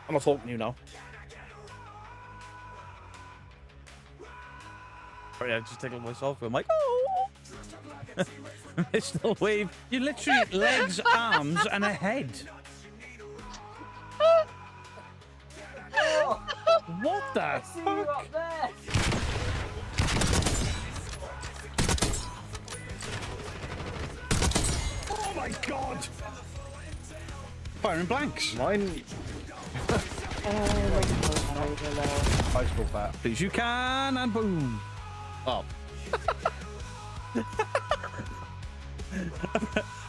I'm not talking to you now. Sorry, I just tickled myself. I'm like, oh! Mr. Wave. You literally legs, arms, and a head. What the fuck? Oh my god! Firing blanks. Mine. I spoke that. Please, you can, and boom. Oh.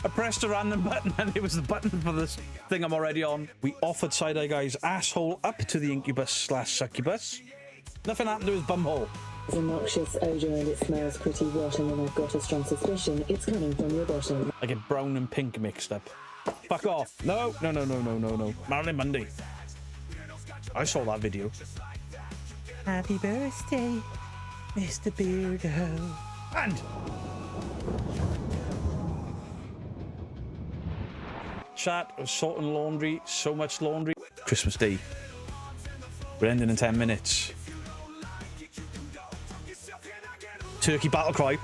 I pressed a random button and it was the button for this thing I'm already on. We offered Side-Eye Guy's asshole up to the incubus/succubus. Nothing happened to his bumhole. It's a noxious odor and it smells pretty rotten, and I've got a strong suspicion it's coming from your bottom. I get brown and pink mixed up. Fuck off. No. Marilyn Monday. I saw that video. Happy birthday, Mr. Beardo. And chat was sorting laundry, so much laundry. Christmas Day. We're ending in 10 minutes. Turkey battle cry.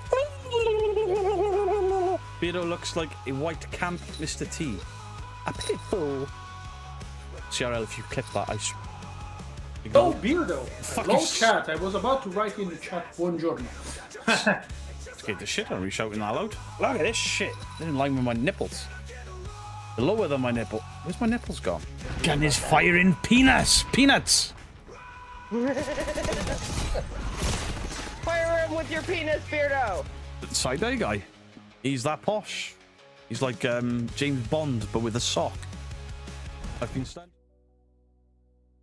Beardo looks like a white camp Mr. T. A pitbull. CRL, if you clip that, I Oh, Beardo! Fuck Long you. chat. I was about to write in the chat, buongiorno. Scared the shit out of me shouting that loud. Look at this shit. They're in line with my nipples. They're lower than my nipple. Where's my nipples gone? Gun is firing peanuts! Peanuts! Fire him with your penis, Beardo! Side-Eye Guy. He's that posh. He's like James Bond, but with a sock. I've been stunned.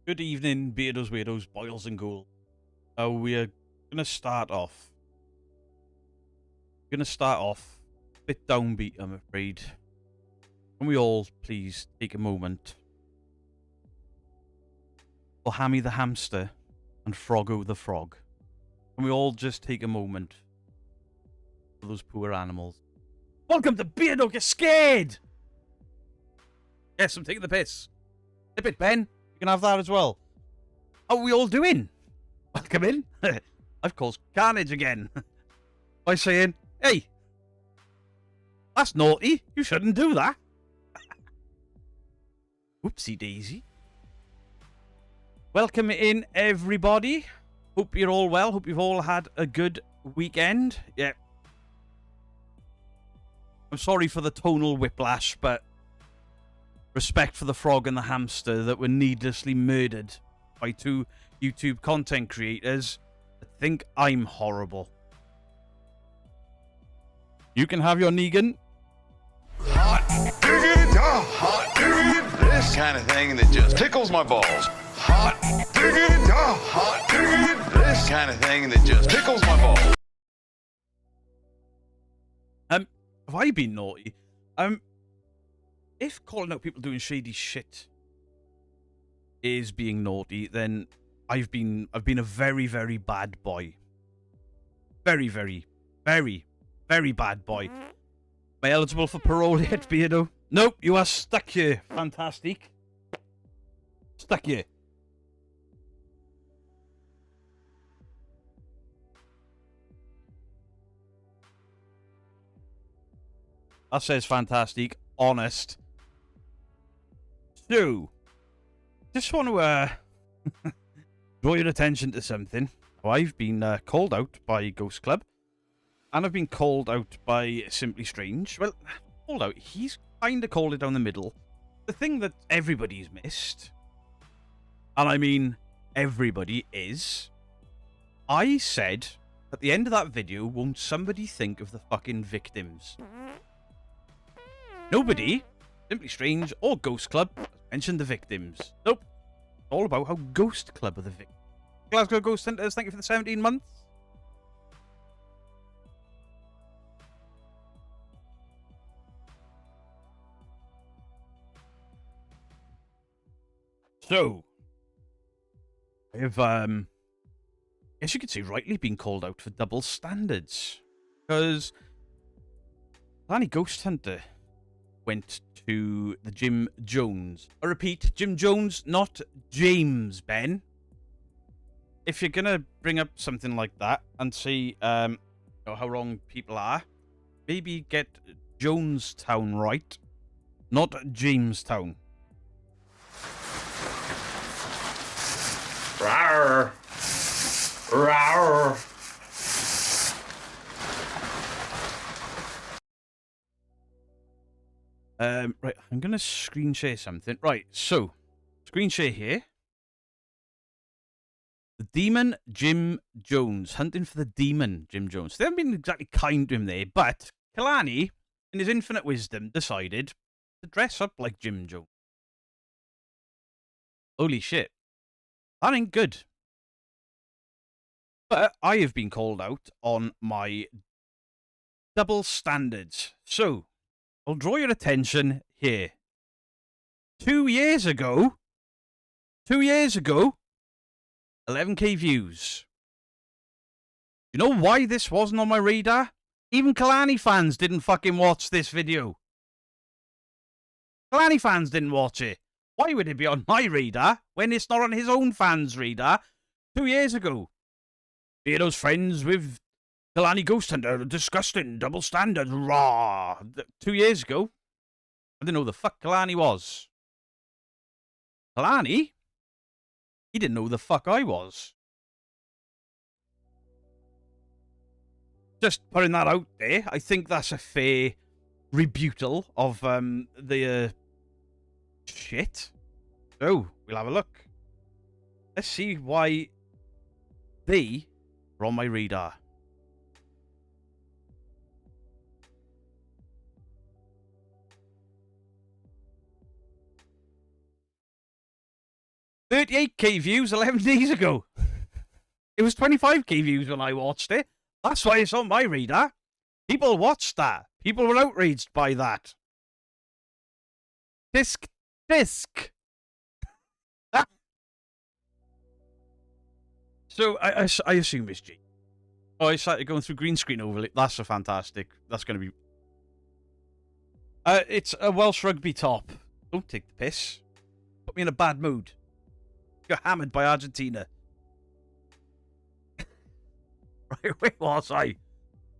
Good evening, Beardos, Weirdos, Boils and Ghouls. We're going to start off. A bit downbeat, I'm afraid. Can we all please take a moment for Hammy the hamster and Froggo the frog? Can we all just take a moment for those poor animals? Welcome to Beardo, get scared! Yes, I'm taking the piss. Tip it, Ben. You can have that as well. How are we all doing? Welcome in. I've caused carnage again by saying, hey, that's naughty. You shouldn't do that. Whoopsie daisy. Welcome in, everybody. Hope you're all well. Hope you've all had a good weekend. Yeah. I'm sorry for the tonal whiplash, but respect for the frog and the hamster that were needlessly murdered by two YouTube content creators that think I'm horrible. You can have your Negan. Hot diggity, hot diggity. This kind of thing that just tickles my balls. Hot diggity, hot diggity. This kind of thing that just tickles my balls. Have I been naughty? If calling out people doing shady shit is being naughty, then I've been a very, very bad boy. Very, very, very, very bad boy. Am I eligible for parole yet, Beardo? Nope, you are stuck here. Fantastic. Stuck here. That says fantastic. Honest. So, just want to draw your attention to something. I've been called out by Ghost Club, and I've been called out by Simply Strange. Well, called out. He's kind of called it down the middle. The thing that everybody's missed, and I mean everybody, is I said at the end of that video, won't somebody think of the fucking victims? Nobody, Simply Strange or Ghost Club, mentioned the victims. Nope. It's all about how Ghost Club are the victims. Glasgow Ghost Hunters, thank you for the 17 months. So, I've, I guess you could say rightly been called out for double standards. Because Danny Ghost Hunter went to the Jim Jones. I repeat, Jim Jones, not James, Ben. If you're going to bring up something like that and see how wrong people are, maybe get Jonestown right, not Jamestown. Rawr. Rawr. Right, I'm going to screen share something. Right, so, screen share here. The Demon Jim Jones. Hunting for the Demon Jim Jones. They haven't been exactly kind to him there, but Kalani, in his infinite wisdom, decided to dress up like Jim Jones. Holy shit. That ain't good. But I have been called out on my double standards. So, I'll draw your attention here. 2 years ago, 11k views. You know why this wasn't on my radar? Even Kalani fans didn't fucking watch this video. Kalani fans didn't watch it. Why would it be on my radar when it's not on his own fans' radar 2 years ago? Beardo's friends with Kalani Ghost Hunter, disgusting, double standard, raw. 2 years ago, I didn't know who the fuck Kalani was. Kalani? He didn't know who the fuck I was. Just putting that out there, I think that's a fair rebuttal of the shit. So, we'll have a look. Let's see why they are on my radar. $38k views 11 days ago. It was 25k views when I watched it. That's why it's on my radar. People watched that. People were outraged by that. Disc. So I assume it's G. Oh, I started going through green screen overlay. That's a fantastic. That's going to be. It's a Welsh rugby top. Don't take the piss. Put me in a bad mood. Got hammered by Argentina. Right, where was I?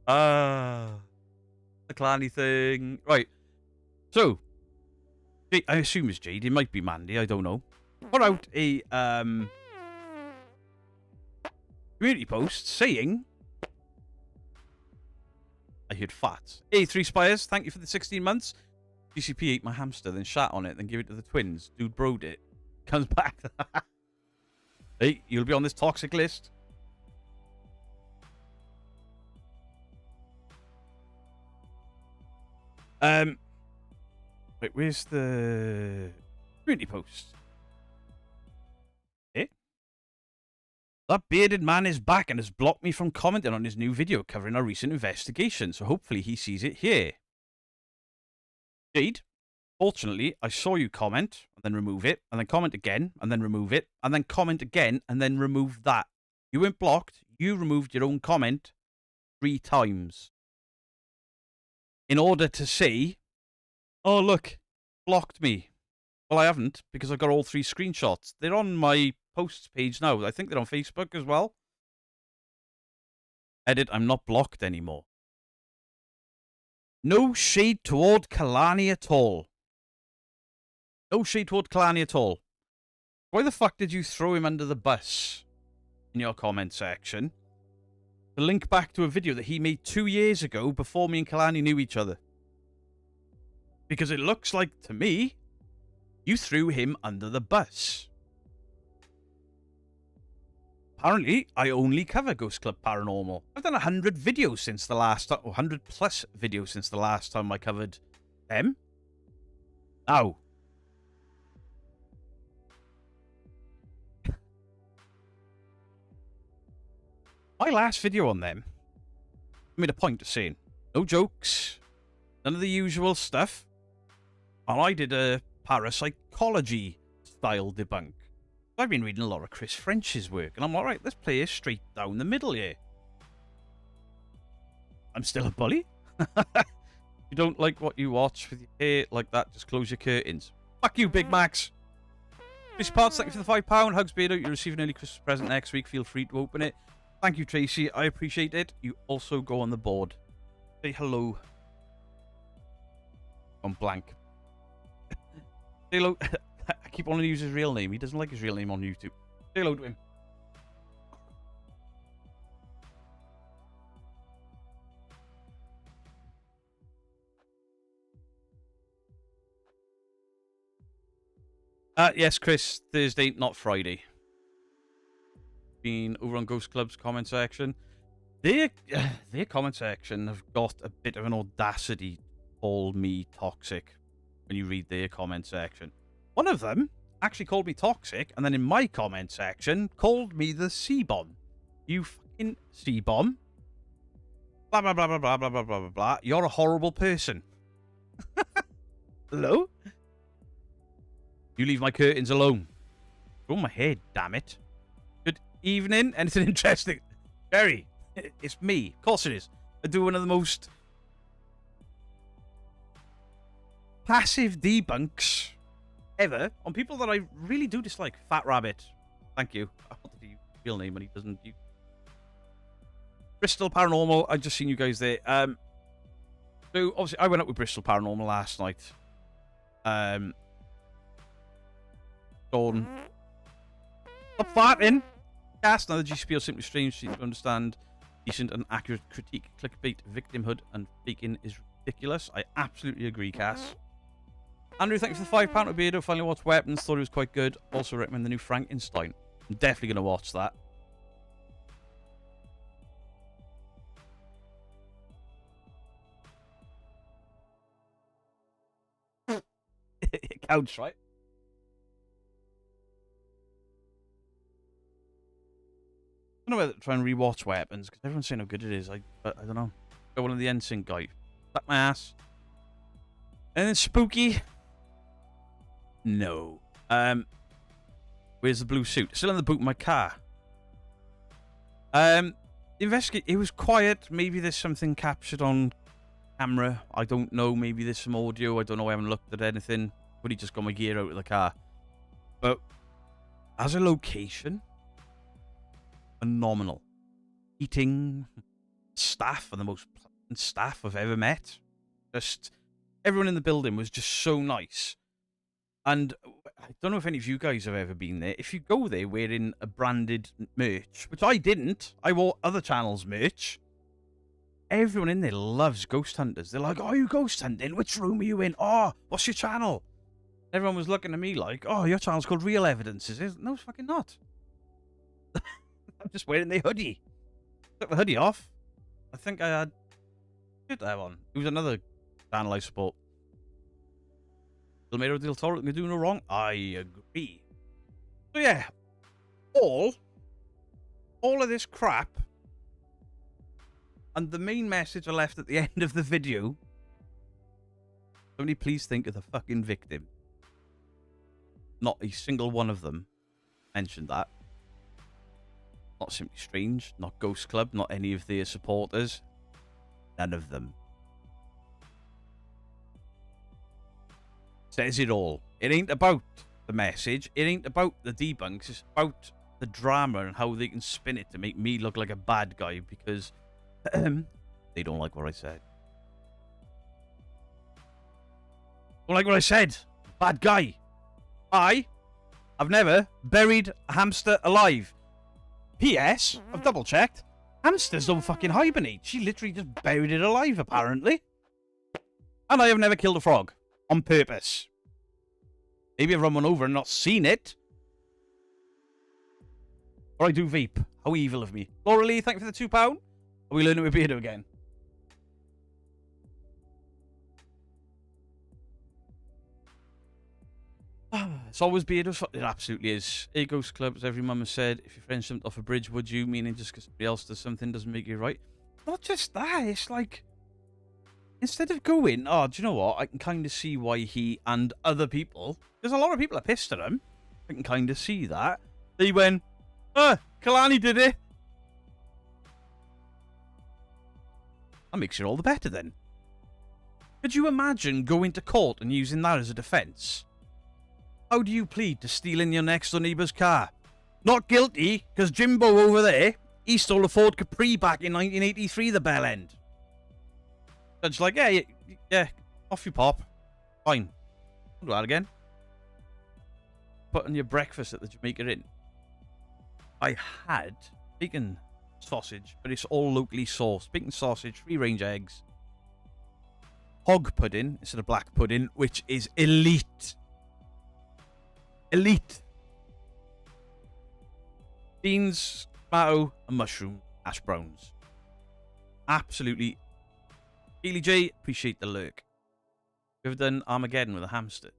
The Kalani thing. Right. So, I assume it's Jade. It might be Mandy. I don't know. Put out a community post saying, I heard farts. Hey, 3 Spires, thank you for the 16 months. GCP ate my hamster, then shat on it, then gave it to the twins. Dude broed it. Comes back. Hey, you'll be on this toxic list. Wait, where's the community post? Eh? That bearded man is back and has blocked me from commenting on his new video covering our recent investigation, so hopefully he sees it here. Jade, fortunately, I saw you comment, and then remove it, and then comment again, and then remove it, and then comment again, and then remove that. You weren't blocked, you removed your own comment 3 times. In order to say, oh look, blocked me. Well, I haven't, because I've got all 3 screenshots. They're on my posts page now. I think they're on Facebook as well. Edit, I'm not blocked anymore. No shade toward Kalani at all. No shade toward Kalani at all. Why the fuck did you throw him under the bus in your comment section? To link back to a video that he made 2 years ago before me and Kalani knew each other. Because it looks like, to me, you threw him under the bus. Apparently, I only cover Ghost Club Paranormal. I've done 100 videos since the last, or 100 plus videos since the last time I covered them. Now. My last video on them, I made a point of saying, no jokes, none of the usual stuff. And I did a parapsychology style debunk. I've been reading a lot of Chris French's work, and I'm alright, let's play it straight down the middle here. I'm still a bully. you don't like what you watch with your hair like that, just close your curtains. Fuck you, Big Macs. Chris Potts, thank you for the £5. Hugs Beardo, you're receiving an early Christmas present next week. Feel free to open it. Thank you, Tracy. I appreciate it. You also go on the board. Say hello. I'm blank. Say hello. I keep wanting to use his real name. He doesn't like his real name on YouTube. Say hello to him. Yes, Chris. Thursday, not Friday. Been over on Ghost Club's comment section. Their comment section have got a bit of an audacity to call me toxic when you read their comment section. One of them actually called me toxic, and then in my comment section called me the C-bomb. You fucking C-bomb. Blah, blah, blah, blah, blah, blah, blah, blah, blah, blah. You're a horrible person. Hello? You leave my curtains alone. Oh, my head, damn it. Good evening. Anything interesting? Jerry, it's me. Of course it is. I do one of the most passive debunks ever on people that I really do dislike. Fat Rabbit. Thank you. I wanted to use his real name and he doesn't. Bristol Paranormal. I just seen you guys there. So obviously I went up with Bristol Paranormal last night. Dawn. Stop farting. Cast now the GCPO simply strange to understand. Decent and accurate critique. Clickbait, victimhood, and faking is ridiculous. I absolutely agree, Cass. Andrew, thank you for the £5 to Beardo. Finally watched Weapons. Thought it was quite good. Also recommend the new Frankenstein. I'm definitely going to watch that. It counts, right? I don't know whether to try and rewatch Weapons because everyone's saying how good it is. I don't know. Got one of the NSYNC guy. Suck my ass. And then Spooky. No. Where's the blue suit? Still in the boot of my car. Investigate. It was quiet. Maybe there's something captured on camera. I don't know. Maybe there's some audio. I don't know. I haven't looked at anything. But he just got my gear out of the car. But as a location, phenomenal. Heating, staff are the most pleasant staff I've ever met. Just everyone in the building was just so nice. And I don't know if any of you guys have ever been there. If you go there wearing a branded merch, which I didn't, I wore other channels' merch. Everyone in there loves Ghost Hunters. They're like, "Oh, you ghost hunting? Which room are you in? Oh, what's your channel?" Everyone was looking at me like, "Oh, your channel's called Real Evidence, is it?" No, it's fucking not. I'm just wearing the hoodie. Took the hoodie off. I think I had shit there on. It was another channel I support. Delmero del Toro can do no wrong. I agree. So yeah, all of this crap, and the main message I left at the end of the video. Somebody please think of the fucking victim. Not a single one of them mentioned that. Not Simply Strange, not Ghost Club, not any of their supporters. None of them. Says it all. It ain't about the message. It ain't about the debunks. It's about the drama and how they can spin it to make me look like a bad guy because they don't like what I said. Don't like what I said. Bad guy. I've never buried a hamster alive. P.S. I've double checked. Hamsters don't fucking hibernate. She literally just buried it alive, apparently. And I have never killed a frog. On purpose. Maybe I've run one over and not seen it. Or I do vape. How evil of me. Laura Lee, thank you for the £2. Are we learning with Beardo again? It's always Beardo's. It absolutely is. A Ghost Club, as every mum has said, if your friend jumped off a bridge, would you? Meaning just because somebody else does something doesn't make you right. Not just that. It's like, instead of going, oh, do you know what? I can kind of see why he and other people, because a lot of people are pissed at him. I can kind of see that. They went, Kalani did it. That makes it all the better then. Could you imagine going to court and using that as a defence? How do you plead to stealing your next door neighbour's car? Not guilty, because Jimbo over there, he stole a Ford Capri back in 1983, the bell end. Judge like, yeah, off you pop. Fine. I'll do that again. Put on your breakfast at the Jamaica Inn. I had bacon sausage, but it's all locally sourced. Bacon sausage, free-range eggs. Hog pudding instead of black pudding, which is elite. Elite. Beans, tomato, and mushroom hash browns. Absolutely. Keely J, appreciate the lurk. You ever done Armageddon with a hamster?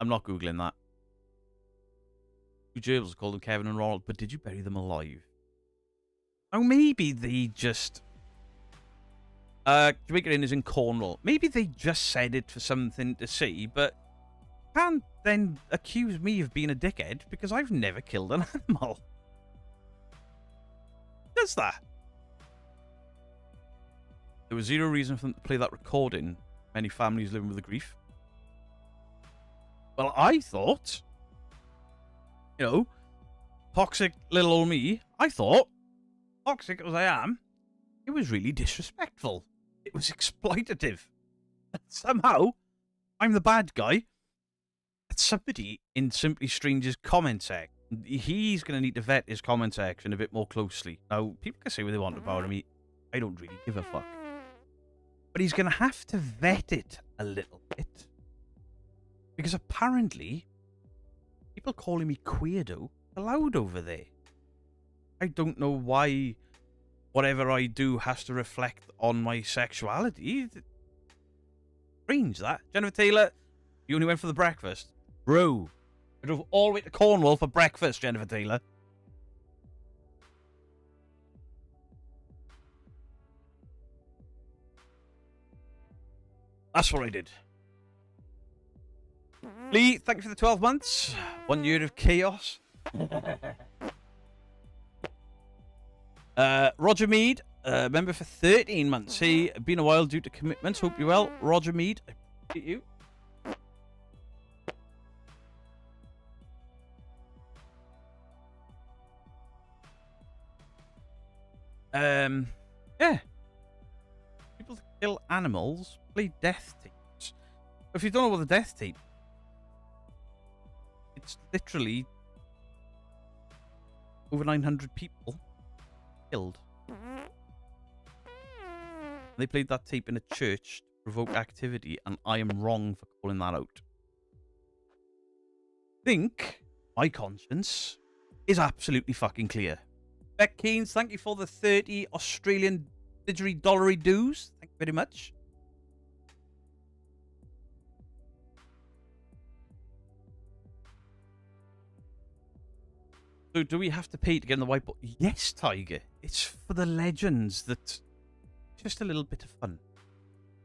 I'm not Googling that. Two gerbils called them Kevin and Ronald, but did you bury them alive? Oh, maybe they just... Jamaica Inn is in Cornwall. Maybe they just said it for something to see, but can't then accuse me of being a dickhead because I've never killed an animal. Does that? There was zero reason for them to play that recording. Many families living with the grief. Well, I thought, you know, toxic little old me, I thought, toxic as I am, it was really disrespectful. It was exploitative. Somehow, I'm the bad guy. That's somebody in Simply Strange's comment section. He's going to need to vet his comment section a bit more closely. Now, people can say what they want about him. I don't really give a fuck. But he's going to have to vet it a little bit. Because apparently, people calling me queerdo allowed over there. I don't know why whatever I do has to reflect on my sexuality. Strange, that. Jennifer Taylor, you only went for the breakfast. Bro, I drove all the way to Cornwall for breakfast, Jennifer Taylor. That's what I did. Lee, thank you for the 12 months. 1 year of chaos. Roger Mead, member for 13 months. Hey, been a while due to commitments. Hope you're well. Roger Mead, I appreciate you. Yeah. People that kill animals play death tapes. If you don't know what the death tape, it's literally over 900 people killed. They played that tape in a church to provoke activity, and I am wrong for calling that out. I think my conscience is absolutely fucking clear. Beck Keynes, thank you for the 30 Australian dollary dues. Thank you very much. So do we have to pay to get on the whiteboard? Yes, Tiger. It's for the legends that... Just a little bit of fun.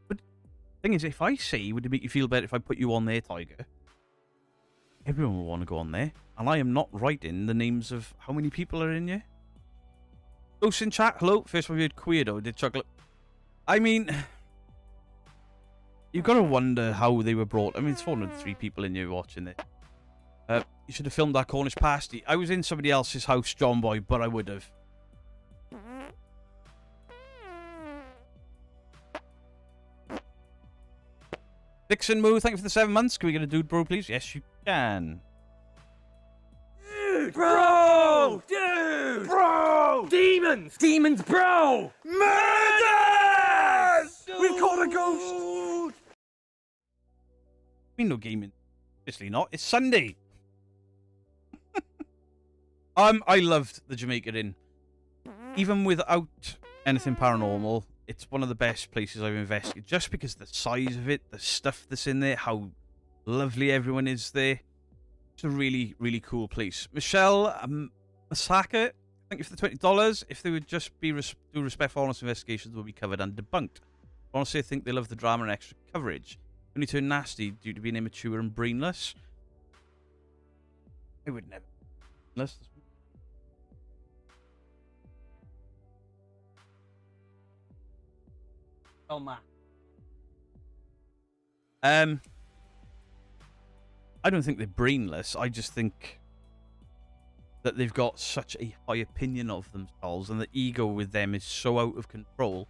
But the thing is, if I say, would it make you feel better if I put you on there, Tiger? Everyone will want to go on there. And I am not writing the names of how many people are in here. Ghost in chat, hello. First one we had Queerdo, did chocolate. I mean... You've got to wonder how they were brought. I mean, it's 403 people in here watching it. You should have filmed that Cornish pasty. I was in somebody else's house, John Boy, but I would have. Dixon Moo, thank you for the 7 months. Can we get a dude bro, please? Yes, you can. Dude, bro! Dude! Bro! Demons! Demons, bro! Murders! We've caught a ghost! I mean, no gaming. Obviously not. It's Sunday. I loved the Jamaica Inn. Even without anything paranormal, it's one of the best places I've investigated. Just because the size of it, the stuff that's in there, how lovely everyone is there. It's a really, really cool place. Michelle Masaka, thank you for the $20. If they would just do respectful, honest investigations, will be covered and debunked. Honestly, I think they love the drama and extra coverage. Only turn nasty due to being immature and brainless. I would never. Unless... Oh, man. I don't think they're brainless. I just think that they've got such a high opinion of themselves, and the ego with them is so out of control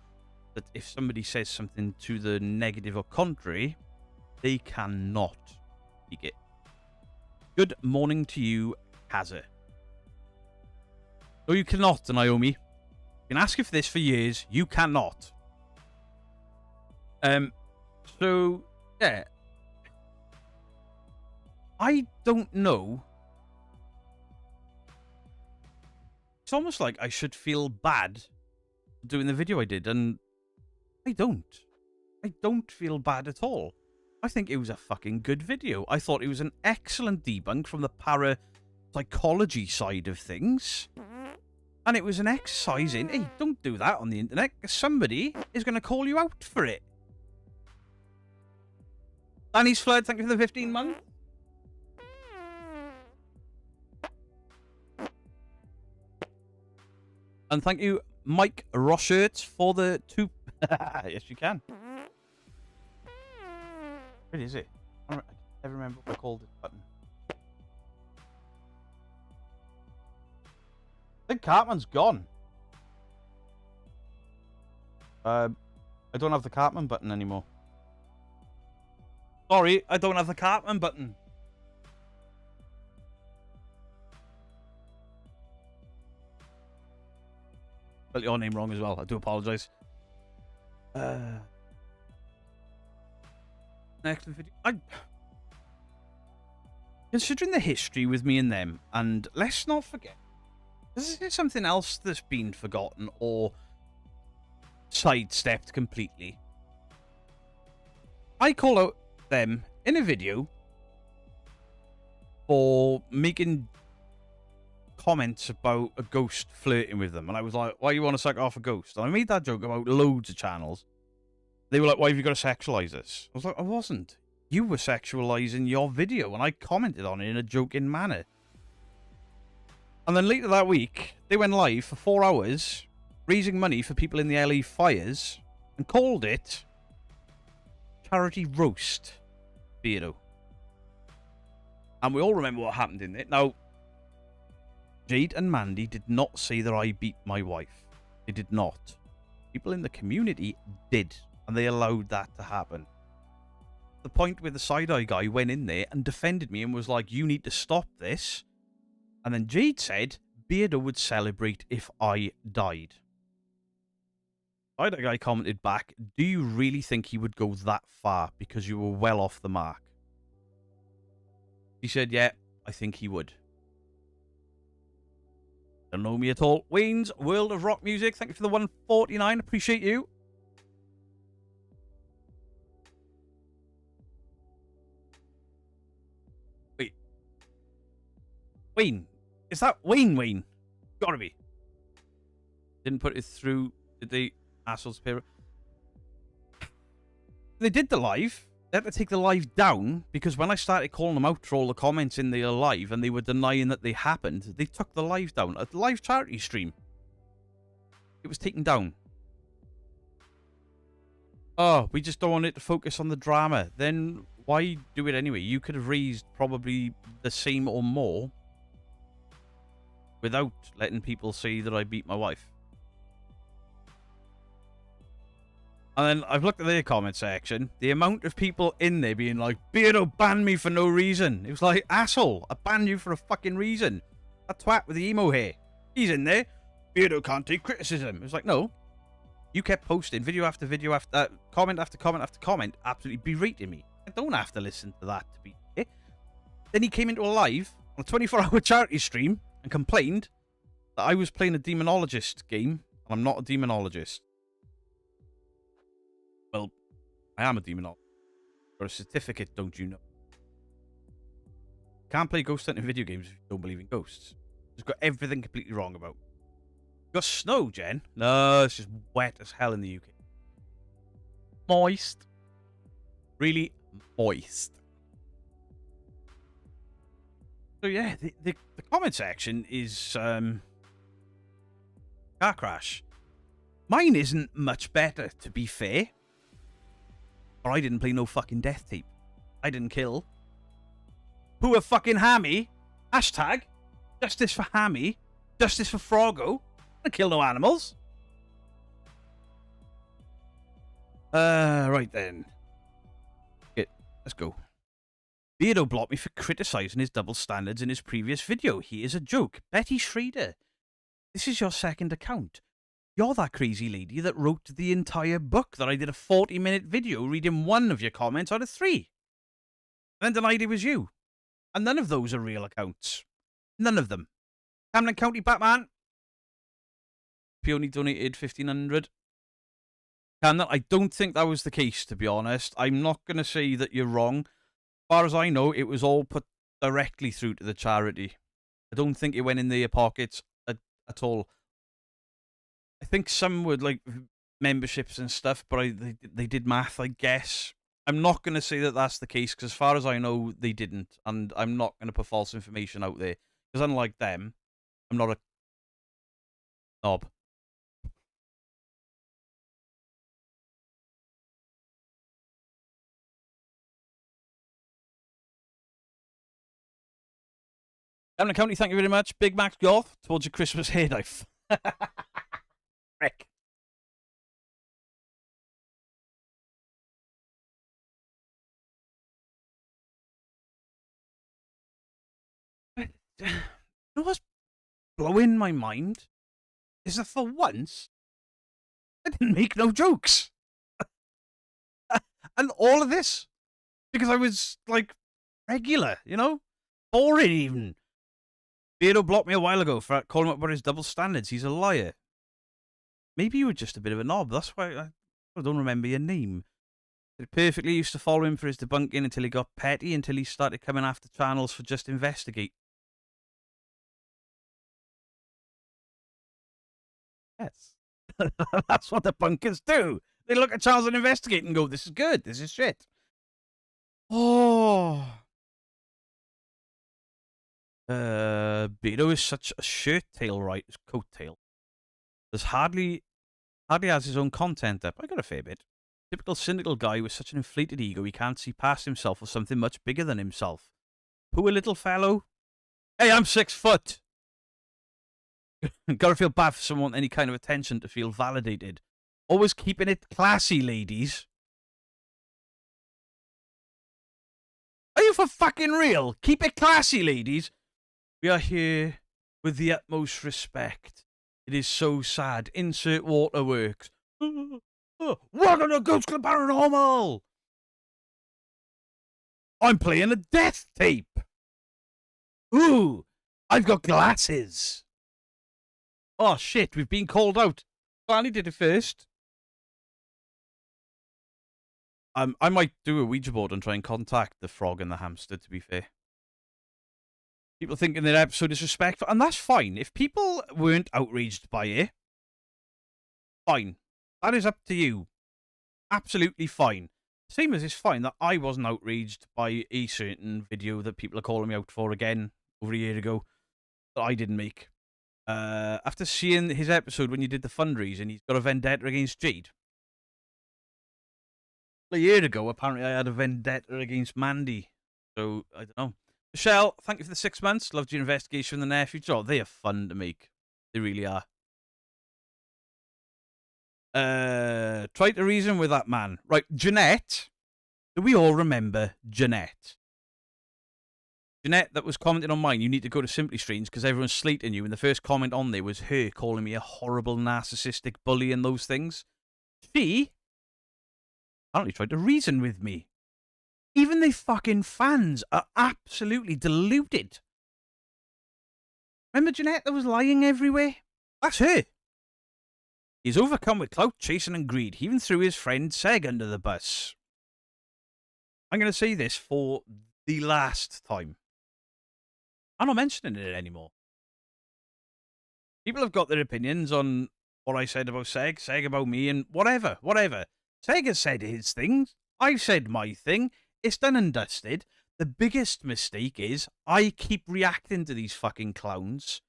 that if somebody says something to the negative or contrary, they cannot take it. Good morning to you, Kaza. No, you cannot, Naomi. You can ask you for this for years. You cannot. So, yeah. I don't know. It's almost like I should feel bad doing the video I did, and I don't. I don't feel bad at all. I think it was a fucking good video. I thought it was an excellent debunk from the parapsychology side of things. And it was an exercise in, hey, don't do that on the internet, because somebody is going to call you out for it. Danny's Flood, thank you for the 15 months. And thank you, Mike Roshert, for the 2... Yes, you can. Where is it? I never remember what I called this button. I think Cartman's gone. I don't have the Cartman button anymore. Sorry, I don't have the Cartman button. Spelled your name wrong as well. I do apologise. Next video. Considering the history with me and them, and let's not forget, this is something else that's been forgotten or sidestepped completely. I call out them in a video for making comments about a ghost flirting with them, and I was like, why you want to suck off a ghost? And I made that joke about loads of channels. They were like, why have you got to sexualize this? I was like, I wasn't. You were sexualizing your video, and I commented on it in a joking manner. And then later that week, they went live for 4 hours, raising money for people in the LA fires, and called it Charity Roast Beardo. And we all remember what happened in it. Now, Jade and Mandy did not say that I beat my wife. They did not. People in the community did, and they allowed that to happen. The point where the side-eye guy went in there and defended me and was like, you need to stop this. And then Jade said Beardo would celebrate if I died. Side-eye guy commented back, do you really think he would go that far because you were well off the mark? He said, yeah, I think he would. Don't know me at all. Wayne's World of Rock Music, thank you for the 149. Appreciate you. Wait. Wayne. Is that Wayne? Gotta be. Didn't put it through. Did they? Assholes pair. They did the live. They had to take the live down because when I started calling them out for all the comments in the live and they were denying that they happened, they took the live down. A live charity stream. It was taken down. Oh, we just don't want it to focus on the drama. Then why do it anyway? You could have raised probably the same or more without letting people see that I beat my wife. And then I've looked at their comment section. The amount of people in there being like, Beardo banned me for no reason. It was like, asshole, I banned you for a fucking reason. That twat with the emo hair. He's in there. Beardo can't take criticism. It was like, no. You kept posting video after video after comment after comment after comment, absolutely berating me. I don't have to listen to that to be here. Then he came into a live on a 24-hour charity stream and complained that I was playing a demonologist game, and I'm not a demonologist. Well, I am a demonologist. Got a certificate, don't you know? Can't play ghost hunting video games if you don't believe in ghosts. It's got everything completely wrong about. You got snow, Jen? No, it's just wet as hell in the UK. Moist. Really moist. So yeah, the comment section is car crash. Mine isn't much better, to be fair. Or I didn't play no fucking death tape. I didn't kill. Who a fucking hammy? Hashtag justice for Hammy. Justice for Froggo. I kill no animals. Right then. Okay, let's go. Beardo blocked me for criticising his double standards in his previous video. He is a joke. Betty Schrader. This is your second account. You're that crazy lady that wrote the entire book that I did a 40-minute video reading one of your comments out of 3. And then denied it was you. And none of those are real accounts. None of them. Camden County Batman. He only donated 1,500. Camden, I don't think that was the case, to be honest. I'm not going to say that you're wrong. As far as I know, it was all put directly through to the charity. I don't think it went in their pockets at all. I think some would like memberships and stuff, but they did math, I guess. I'm not going to say that that's the case, because as far as I know, they didn't. And I'm not going to put false information out there. Because unlike them, I'm not a knob. Camden County, thank you very much. Big Max Golf towards your Christmas hair knife. Frick. You know what's blowing my mind? Is that for once, I didn't make no jokes. And all of this, because I was, like, regular, you know? Boring, even. Beardo blocked me a while ago for calling him up about his double standards. He's a liar. Maybe you were just a bit of a knob. That's why I don't remember your name. It perfectly used to follow him for his debunking until he got petty, until he started coming after channels for just investigate. Yes. That's what the bunkers do. They look at Charles and investigate and go, this is good, this is shit. Oh. Beto is such a shirt tail, right? His coat tail. There's hardly has his own content up. I got a fair bit. Typical cynical guy with such an inflated ego he can't see past himself or something much bigger than himself. Poor little fellow. Hey, I'm 6 foot. Gotta feel bad for someone any kind of attention to feel validated. Always keeping it classy, ladies. Are you for fucking real? Keep it classy, ladies. We are here with the utmost respect. It is so sad. Insert waterworks. Welcome to Ghost Club Paranormal. I'm playing a death tape. Ooh, I've got glasses. Oh shit, we've been called out. Finally did it first. I might do a Ouija board and try and contact the frog and the hamster, to be fair. People thinking their episode is disrespectful, and that's fine. If people weren't outraged by it, fine. That is up to you. Absolutely fine. Same as it's fine that I wasn't outraged by a certain video that people are calling me out for again over a year ago that I didn't make. After seeing his episode when you did the fundraising, he's got a vendetta against Jade. A year ago, apparently I had a vendetta against Mandy. So, I don't know. Michelle, thank you for the 6 months. Loved your investigation in the near future. Oh, they are fun to make. They really are. Try to reason with that man. Right, Jeanette. Do we all remember Jeanette? Jeanette, that was commenting on mine. You need to go to Simply Strange because everyone's slating you. And the first comment on there was her calling me a horrible narcissistic bully and those things. She apparently tried to reason with me. Even the fucking fans are absolutely deluded. Remember Jeanette that was lying everywhere? That's her. He's overcome with clout chasing and greed. He even threw his friend Seg under the bus. I'm going to say this for the last time. I'm not mentioning it anymore. People have got their opinions on what I said about Seg, Seg about me, and whatever. Seg has said his things. I've said my thing. It's done and dusted. The biggest mistake is I keep reacting to these fucking clowns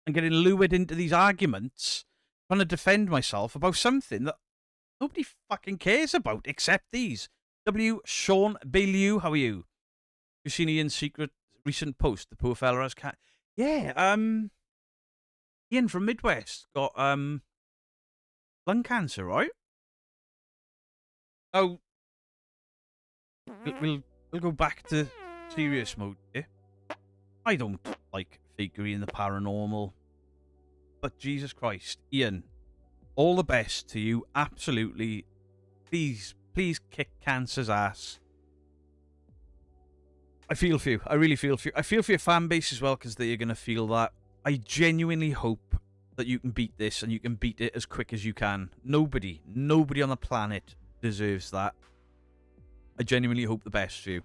and getting lured into these arguments trying to defend myself about something that nobody fucking cares about except these W. Sean Bailey, how are you? You seen Ian's secret recent post? The poor fella has cat. Yeah, Ian from Midwest got lung cancer, right? Oh, we'll go back to serious mode here. I don't like fakery in the paranormal, but Jesus Christ, Ian, all the best to you. Absolutely, please kick cancer's ass. I feel for you. I really feel for you. I feel for your fan base as well, because they're going to feel that. I genuinely hope that you can beat this, and you can beat it as quick as you can. Nobody on the planet deserves that. I genuinely hope the best for you.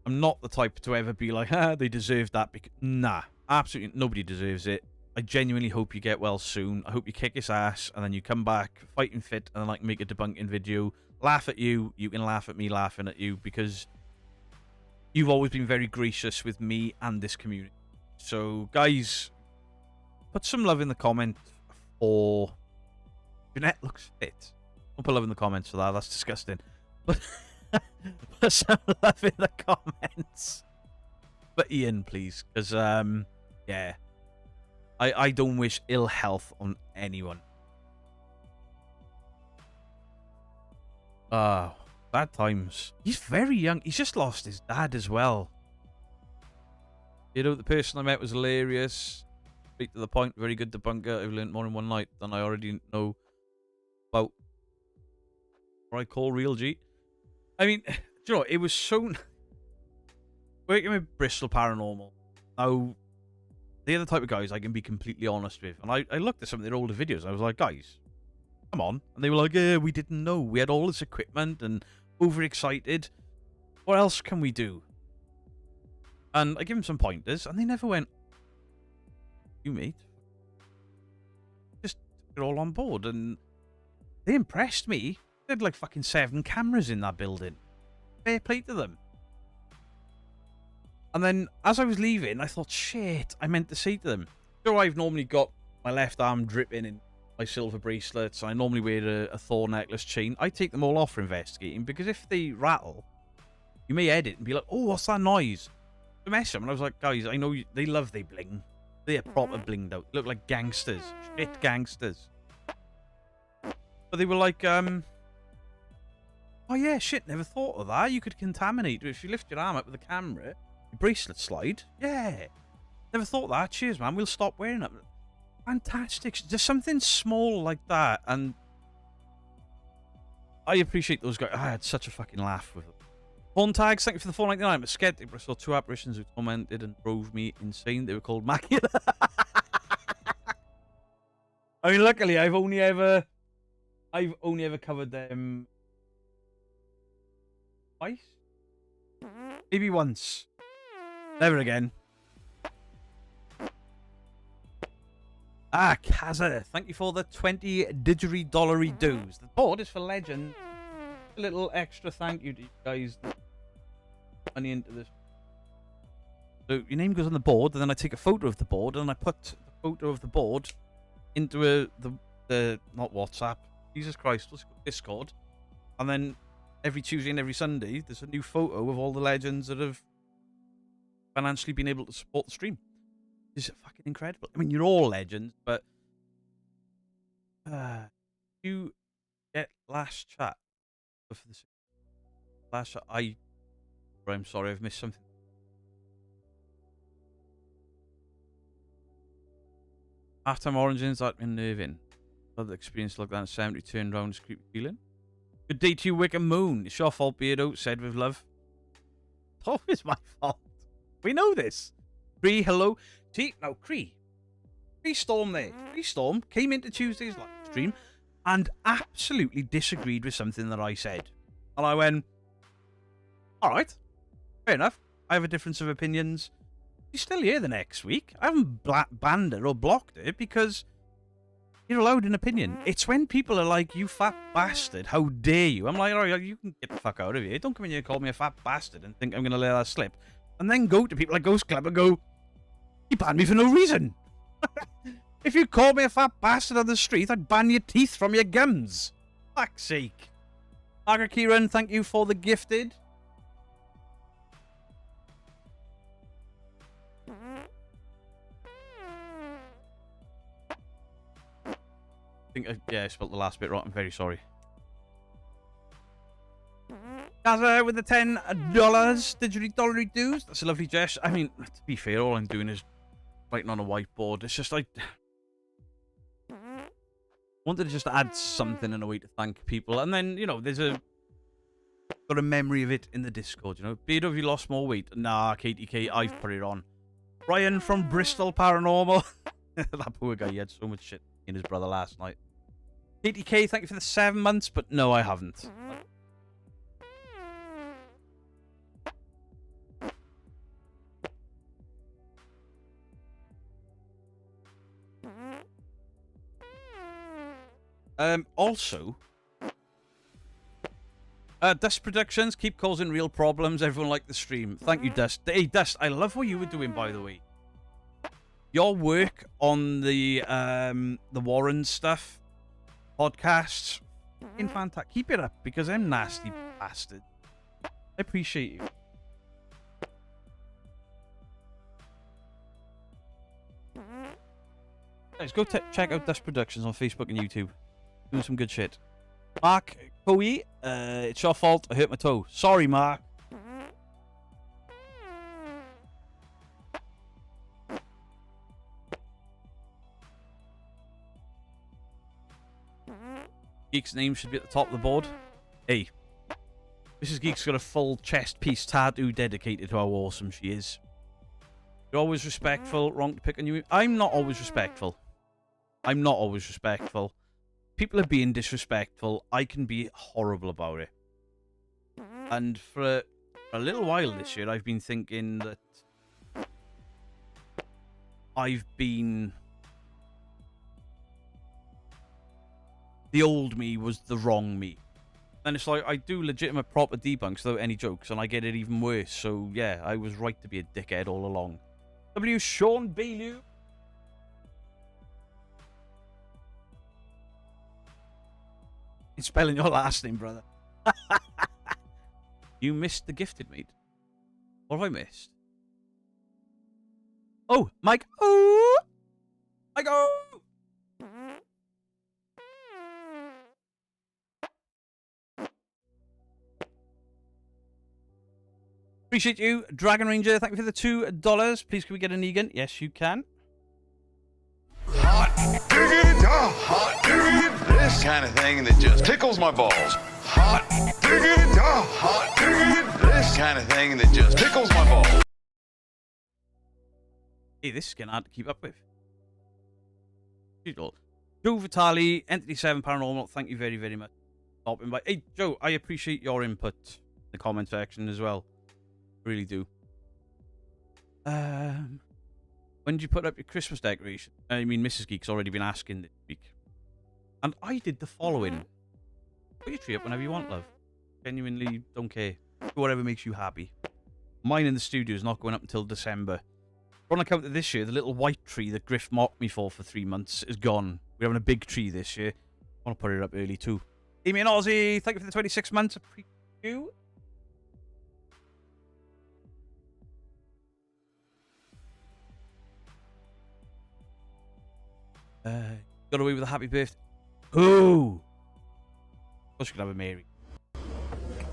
I'm not the type to ever be like, they deserve that. Nah, absolutely nobody deserves it. I genuinely hope you get well soon. I hope you kick his ass, and then you come back fighting fit, and then like make a debunking video, laugh at you. You can laugh at me laughing at you, because you've always been very gracious with me and this community. So, guys, put some love in the comment for Jeanette looks fit. Don't put love in the comments for that. That's disgusting. But put some love in the comments. But Ian, please, because yeah, I don't wish ill health on anyone. Bad times. He's very young. He's just lost his dad as well. You know, the person I met was hilarious. Straight to the point. Very good debunker. I've learned more in one night than I already know about what I call real G. I mean, do you know, it was so... Working with Bristol Paranormal. Now, they're the type of guys I can be completely honest with. And I looked at some of their older videos. I was like, guys, come on. And they were like, we didn't know. We had all this equipment and overexcited. What else can we do? And I give them some pointers, and they never went, you mate. Just took it all on board, and they impressed me. They had like fucking 7 cameras in that building. Fair play to them. And then, as I was leaving, I thought, shit, I meant to say to them. So I've normally got my left arm dripping in my silver bracelets. I normally wear a Thor necklace chain. I take them all off for investigating, because if they rattle, you may edit and be like, oh, what's that noise? To mess them. And I was like, guys, I know they love they bling. They're proper blinged out. They look like gangsters. Shit gangsters. But they were like, oh yeah, shit, never thought of that. You could contaminate. If you lift your arm up with the camera, your bracelet slide. Yeah. Never thought of that. Cheers, man. We'll stop wearing it. Fantastic. There's something small like that. And I appreciate those guys. I had such a fucking laugh with them. Porn tags, thank you for the $4.99. I'm a skeptic, but I saw 2 apparitions who tormented and drove me insane. They were called Macula. I mean, luckily, I've only ever covered them twice, maybe once. Never again. Kaza, thank you for the 20 didgeridollery dues. The board is for legend. A little extra thank you to you guys. Money into this. So your name goes on the board, and then I take a photo of the board, and I put the photo of the board into the not WhatsApp, Jesus Christ, what's it called? Discord, and then every Tuesday and every Sunday there's a new photo of all the legends that have financially been able to support the stream. It's fucking incredible. I mean, you're all legends, but you get last chat for the last chat. I'm sorry, I've missed something. Halftime Origins, that unnerving. Another experience like that in 70 turned around, is creepy feeling. Good day to you, Wickham Moon. It's your fault, Beardo, said with love. It's always my fault. We know this. Cree, hello. See, now, Cree Storm there. Cree Storm came into Tuesday's live stream and absolutely disagreed with something that I said. And I went, alright. Fair enough. I have a difference of opinions. She's still here the next week. I haven't banned her or blocked her because you're allowed an opinion. It's when people are like, you fat bastard, how dare you? I'm like, alright, you can get the fuck out of here. Don't come in here and call me a fat bastard and think I'm going to let that slip. And then go to people like Ghost Club and go, you banned me for no reason. If you called me a fat bastard on the street, I'd ban your teeth from your gums. Fuck's sake. Margaret Kieran, thank you for the gifted. I spelled the last bit wrong. I'm very sorry. Gaza with the $10 digitally dues. That's a lovely gesture. I mean, to be fair, all I'm doing is writing on a whiteboard. It's just like... wanted to just add something in a way to thank people. And then, you know, there's got a memory of it in the Discord, you know. Beard, have you lost more weight? Nah, KTK, I've put it on. Ryan from Bristol Paranormal. That poor guy, he had so much shit in his brother last night. KTK, thank you for the 7 months, but no, I haven't. Also, Dust Productions, keep causing real problems. Everyone liked the stream. Thank you, Dust. Hey, Dust, I love what you were doing, by the way. Your work on the Warren stuff, podcasts, in fantastic. Keep it up, because I'm nasty bastard. I appreciate you. Guys, go check out Dust Productions on Facebook and YouTube. Doing some good shit. Mark Coey, it's your fault. I hurt my toe. Sorry, Mark. Geek's name should be at the top of the board. Hey, Mrs. Geek's got a full chest piece tattoo dedicated to how awesome she is. You're always respectful. Wrong to pick on you. I'm not always respectful. I'm not always respectful. People are being disrespectful. I can be horrible about it. And for a little while this year, I've been thinking that I've been... the old me was the wrong me. And it's like, I do legitimate proper debunks without any jokes, and I get it even worse. So, yeah, I was right to be a dickhead all along. W. Sean Bailew. It's spelling your last name, brother. You missed the gifted, mate. What have I missed? Oh, Mike. Oh! Mike. Oh! Appreciate you, Dragon Ranger. Thank you for the $2. Please, can we get a Negan? Yes, you can. Hot diggity dog, hot diggity, this kind of thing that just tickles my balls. Hot diggity dog, hot diggity, this kind of thing that just tickles my balls. Hey, this is getting hard to keep up with. Joe Vitali, Entity 7 Paranormal, thank you very, very much. Hey, Joe, I appreciate your input in the comment section as well. Really do. When did you put up your Christmas decoration? I mean, Mrs. Geek's already been asking this week. And I did the following. Put your tree up whenever you want, love. Genuinely don't care. Do whatever makes you happy. Mine in the studio is not going up until December. On account of this year, the little white tree that Griff mocked me for 3 months is gone. We're having a big tree this year. I want to put it up early too. Amy and Aussie, thank you for the 26 months. Appreciate you. Got away with a happy birthday. Who? Of course you could have a Mary.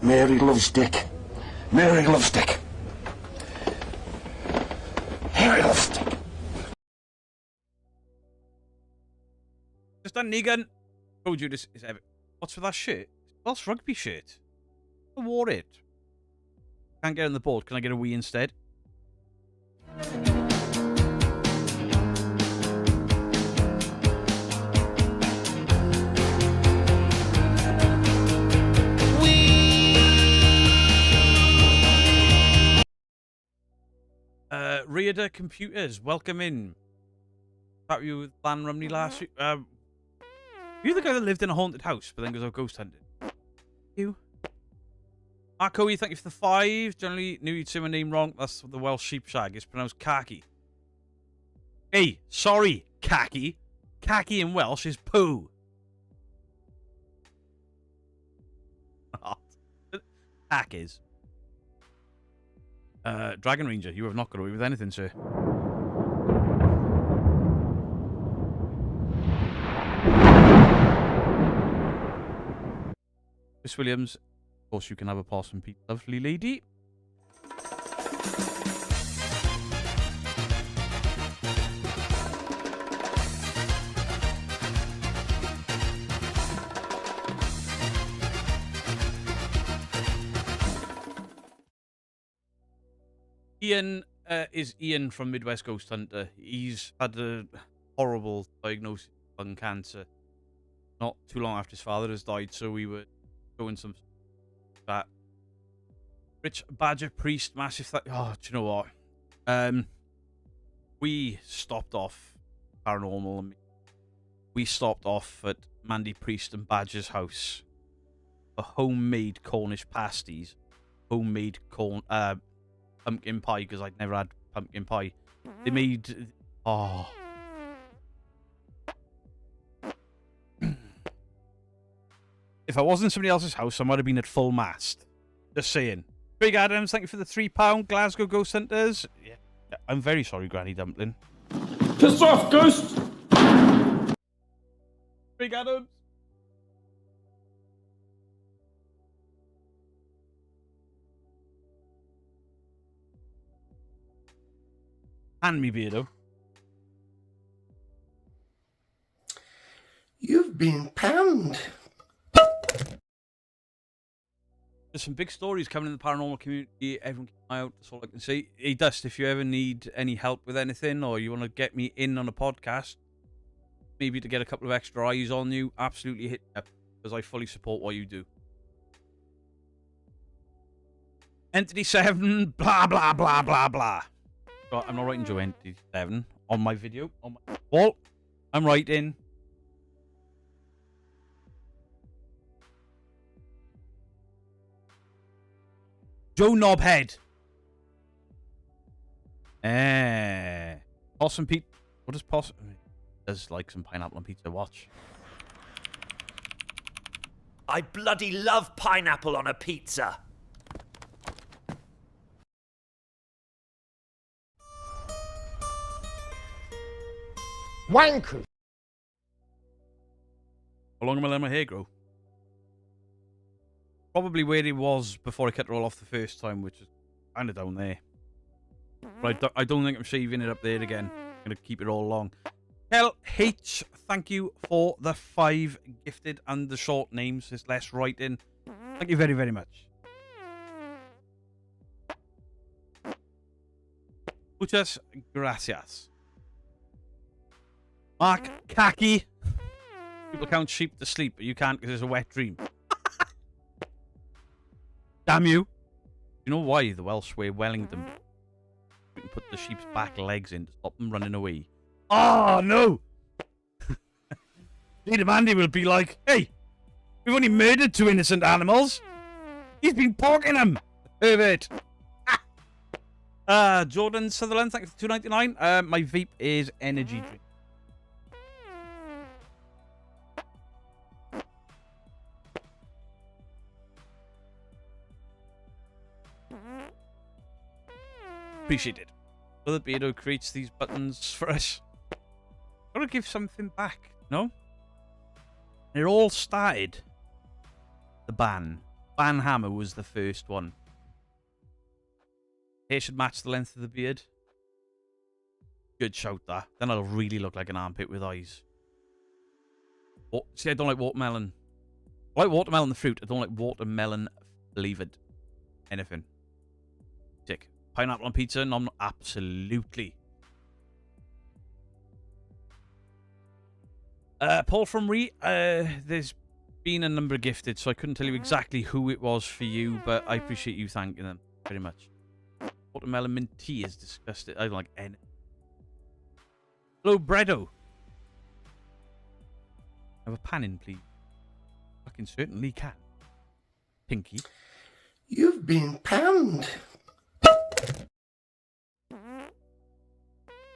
Mary loves Dick. Mary loves Dick. Mary loves Dick. Just done, Negan. Told you this is ever. What's with that shirt? Welsh rugby shirt. I wore it. Can't get on the board. Can I get a wee instead? Reader Computers, welcome in. Chat you with Lan Rumney last week. You're the guy that lived in a haunted house, but then goes out ghost hunting. You. Marcoe, thank you for the 5. Generally knew you'd say my name wrong. That's the Welsh sheep shag. It's pronounced khaki. Hey, sorry, khaki. Khaki in Welsh is poo. not. Hack is. Dragon Ranger, you have not got away with anything, sir. Miss Williams, of course you can have a Possum Pete, lovely lady. Ian is Ian from Midwest Ghost Hunter. He's had a horrible diagnosis of lung cancer not too long after his father has died, so we were doing some that. Rich Badger Priest, massive oh, do you know what? We stopped off paranormal and we stopped off at Mandy Priest and Badger's house for homemade Cornish pasties, homemade pumpkin pie, because I'd never had pumpkin pie. They made... Oh. If I was in somebody else's house, I might have been at full mast. Just saying. Big Adams, thank you for the £3. Glasgow Ghost Hunters. Yeah, I'm very sorry, Granny Dumpling. Piss off, ghost! Big Adams. Hand me, Beardo. You've been panned. There's some big stories coming in the paranormal community. Everyone keep an eye out. That's all I can say. Hey, Dust, if you ever need any help with anything or you want to get me in on a podcast, maybe to get a couple of extra eyes on you, absolutely hit me up, because I fully support what you do. Entity 7, blah, blah, blah, blah, blah. But I'm not writing Joe Entity 7 on my video. On my wall. I'm writing... Joe Knobhead. Possum Pete. What does Possum... Does like some pineapple on pizza. Watch. I bloody love pineapple on a pizza. Wankers. How long am I letting my hair grow? Probably where it was before I cut it all off the first time, which is kind of down there. But I don't think I'm shaving it up there again. I'm going to keep it all long. Kel H, thank you for the 5 gifted and the short names. There's less writing. Thank you very, very much. Muchas gracias. Mark Kaki. People count sheep to sleep, but you can't because it's a wet dream. Damn you. You know why the Welsh wear Wellington? You can put the sheep's back legs in to stop them running away. Oh, no! Needham Andy will be like, hey, we've only murdered 2 innocent animals. He's been porking them. Pervert. Jordan Sutherland, thank you for $2.99. My vape is energy drink. Appreciate it. Brother Beardo creates these buttons for us. Gotta give something back, no? It all started. The ban. Ban hammer was the first one. Hair should match the length of the beard. Good shout, that. Then I'll really look like an armpit with eyes. Oh, see, I don't like watermelon. I like watermelon the fruit. I don't like watermelon flavored anything. Sick. Pineapple on pizza? No, absolutely. Paul from there's been a number gifted, so I couldn't tell you exactly who it was for you, but I appreciate you thanking them very much. Watermelon mint tea is disgusting. I don't like any. Hello, Bredo. Have a pan in, please. I can certainly can. Pinky. You've been panned.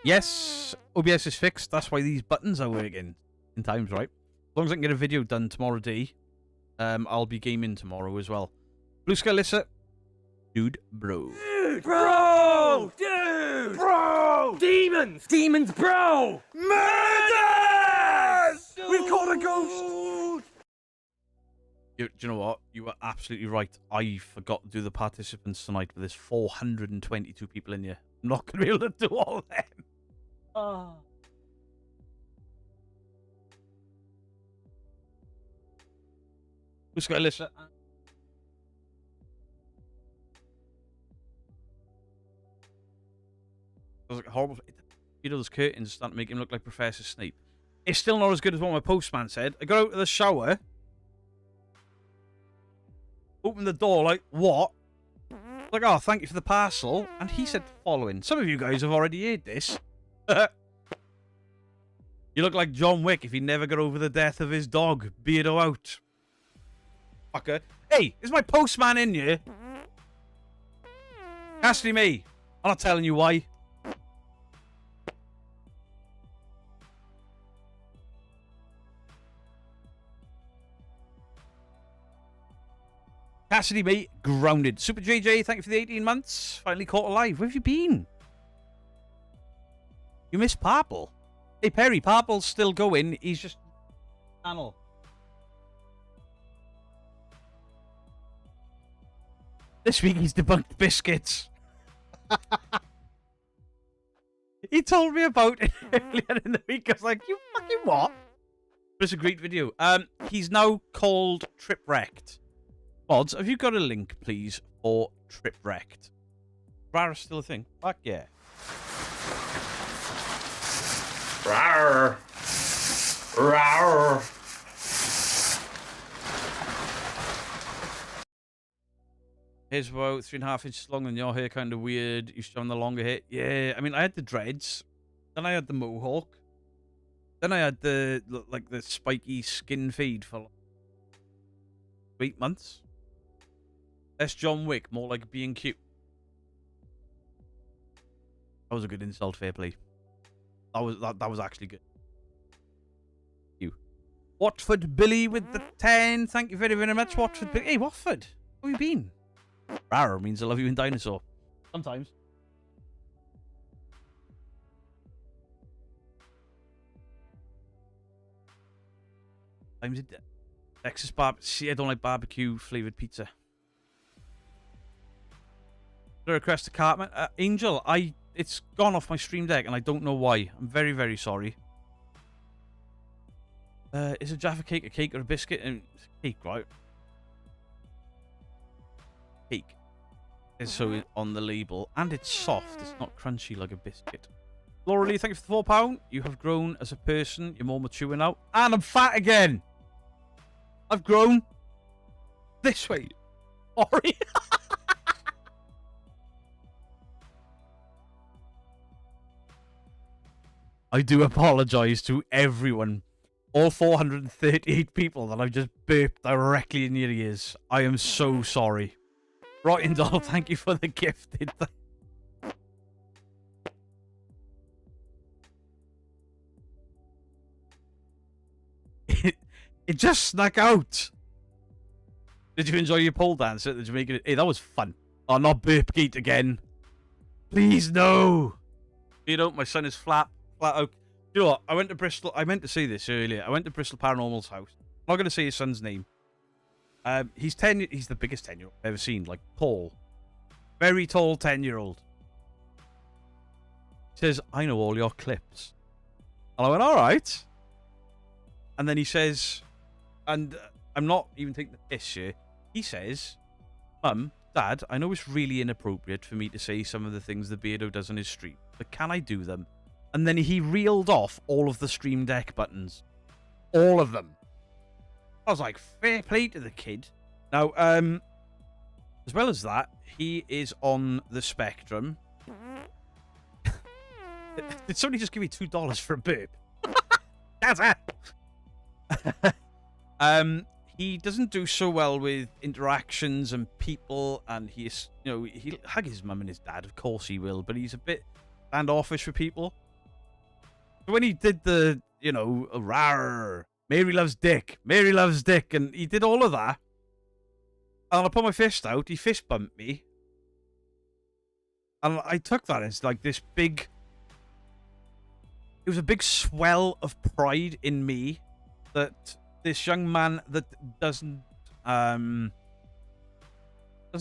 Yes, OBS is fixed. That's why these buttons are working in times, right? As long as I can get a video done tomorrow day, I'll be gaming tomorrow as well. Blue Sky Lissa. Dude, bro. Bro! Dude! Bro! Demons! Demons, bro! Murders! We've caught a ghost! Do you know what? You were absolutely right. I forgot to do the participants tonight, but there's 422 people in here. I'm not going to be able to do all of them. Who's got Alyssa? I was like, horrible. You know, those curtains start to make him look like Professor Snape. It's still not as good as what my postman said. I got out of the shower, opened the door, like, what? Like, oh, thank you for the parcel. And he said the following. Some of you guys have already heard this. You look like John Wick if he never got over the death of his dog. Beardo out. Fucker. Hey, is my postman in here? Cassidy me. I'm not telling you why. Cassidy, mate, grounded. Super JJ, thank you for the 18 months. Finally caught alive. Where have you been? You missed Purple. Hey, Perry, Purple's still going. He's just... channel. This week he's debunked biscuits. He told me about it earlier in the week. I was like, you fucking what? It's a great video. He's now called Tripwrecked. Mods, have you got a link, please, for Tripwrecked? Rara's still a thing. Fuck yeah. Rawr. Rawr. Hair's about 3.5 inches long and your hair kind of weird. You should have the longer hair. Yeah, I mean, I had the dreads. Then I had the mohawk. Then I had the, like, the spiky skin fade for like 8 months. Less John Wick, more like being cute. That was a good insult, fair play. That was actually good. You. Watford Billy with the 10. Thank you very, very much, Watford Billy. Hey, Watford. How have you been? Rar means I love you in dinosaur. Sometimes. Times it. Texas see, I don't like barbecue flavored pizza. The request to Cartman. Angel, it's gone off my stream deck and I don't know why. I'm very, very sorry. Is a Jaffa cake a cake or a biscuit? Cake, right? Cake. It's so on the label. And it's soft. It's not crunchy like a biscuit. Laura Lee, thank you for the £4. You have grown as a person. You're more mature now. And I'm fat again. I've grown. This way. Sorry. I do apologise to everyone. All 438 people that I've just burped directly in your ears. I am so sorry. Rotten Doll, thank you for the gifted. It just snuck out. Did you enjoy your pole dance at the Jamaican? Hey, that was fun. Oh, not burp gate again. Please, no. You know, my son is flat out. You know what? I went to Bristol. I meant to say this earlier. I went to Bristol Paranormal's house. I'm not going to say his son's name. He's 10. He's the biggest 10-year-old I've ever seen. Like, tall. Very tall 10-year-old. He says, I know all your clips. And I went, all right. And then he says, and I'm not even taking the piss here. He says, Mum, Dad, I know it's really inappropriate for me to say some of the things the Beardo does on his stream, but can I do them? And then he reeled off all of the Stream Deck buttons. All of them. I was like, fair play to the kid. Now, as well as that, he is on the spectrum. Did somebody just give me $2 for a burp? That's it. He doesn't do so well with interactions and people, and he's, you know, he'll hug his mum and his dad, of course he will, but he's a bit standoffish with people. So when he did the, you know, rawr, Mary loves dick. Mary loves dick. And he did all of that. And I put my fist out. He fist bumped me. And I took that as like this big... It was a big swell of pride in me that this young man that doesn't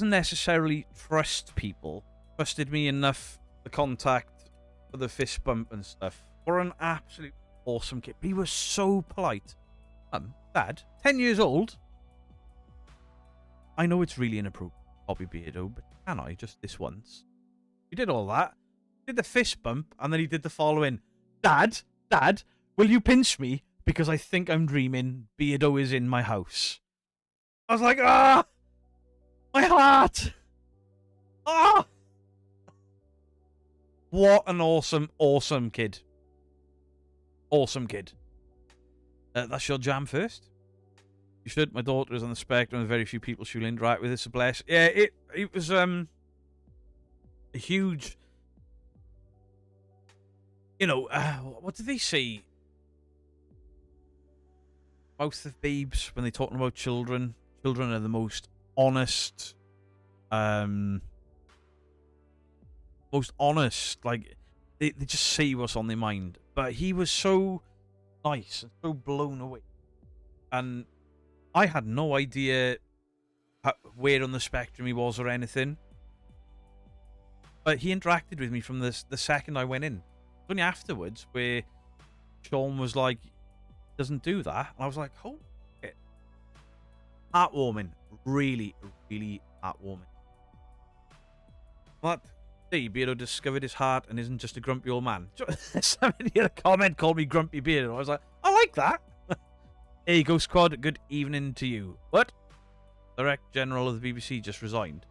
necessarily trust people trusted me enough to contact for the fist bump and stuff. For an absolute awesome kid. He was so polite. Dad, 10 years old. I know it's really inappropriate, Bobby Beardo, but can I just this once? He did all that. He did the fist bump, and then he did the following. Dad, will you pinch me? Because I think I'm dreaming Beardo is in my house. I was like, my heart. What an awesome, awesome kid. Awesome kid. That's your jam first? You should. My daughter is on the spectrum. Very few people she'll interact with. It's a bless. Yeah, it was a huge... You know, what did they say? Mouth of babes when they're talking about children. Children are the most honest. Most honest. Like, they just say what's on their mind. But he was so nice and so blown away. And I had no idea where on the spectrum he was or anything. But he interacted with me from the second I went in. Only afterwards where Sean was like, doesn't do that. And I was like, oh, shit. Heartwarming. Really, really heartwarming. But, see, Beardo discovered his heart and isn't just a grumpy old man. Somebody in a comment called me Grumpy Beardo. I was like, I like that. Hey, Ghost Squad, good evening to you. What? Director General of the BBC just resigned.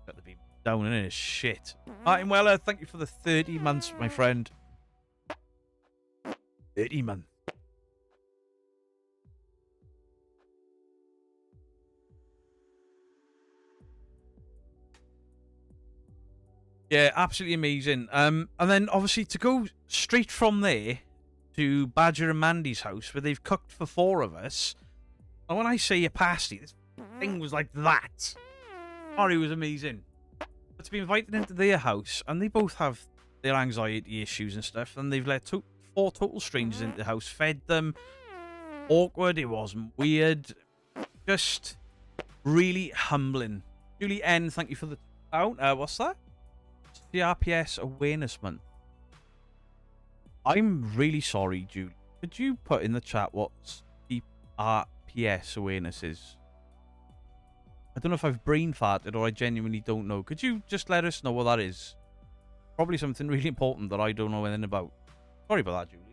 Got the BBC down in his shit. Martin Weller, thank you for the 30 months, my friend. 30 months. Yeah, absolutely amazing. And then obviously to go straight from there to Badger and Mandy's house where they've cooked for 4 of us. And when I say a pasty, this thing was like that. Oh, it was amazing. But to be invited into their house, and they both have their anxiety issues and stuff, and they've let 4 total strangers into the house, fed them. Awkward, it wasn't weird. Just really humbling. Julie N, thank you for the out. What's that? CRPS Awareness Month. I'm really sorry, Julie. Could you put in the chat what CRPS awareness is? I don't know if I've brain farted or I genuinely don't know. Could you just let us know what that is? Probably something really important that I don't know anything about. Sorry about that, Julie.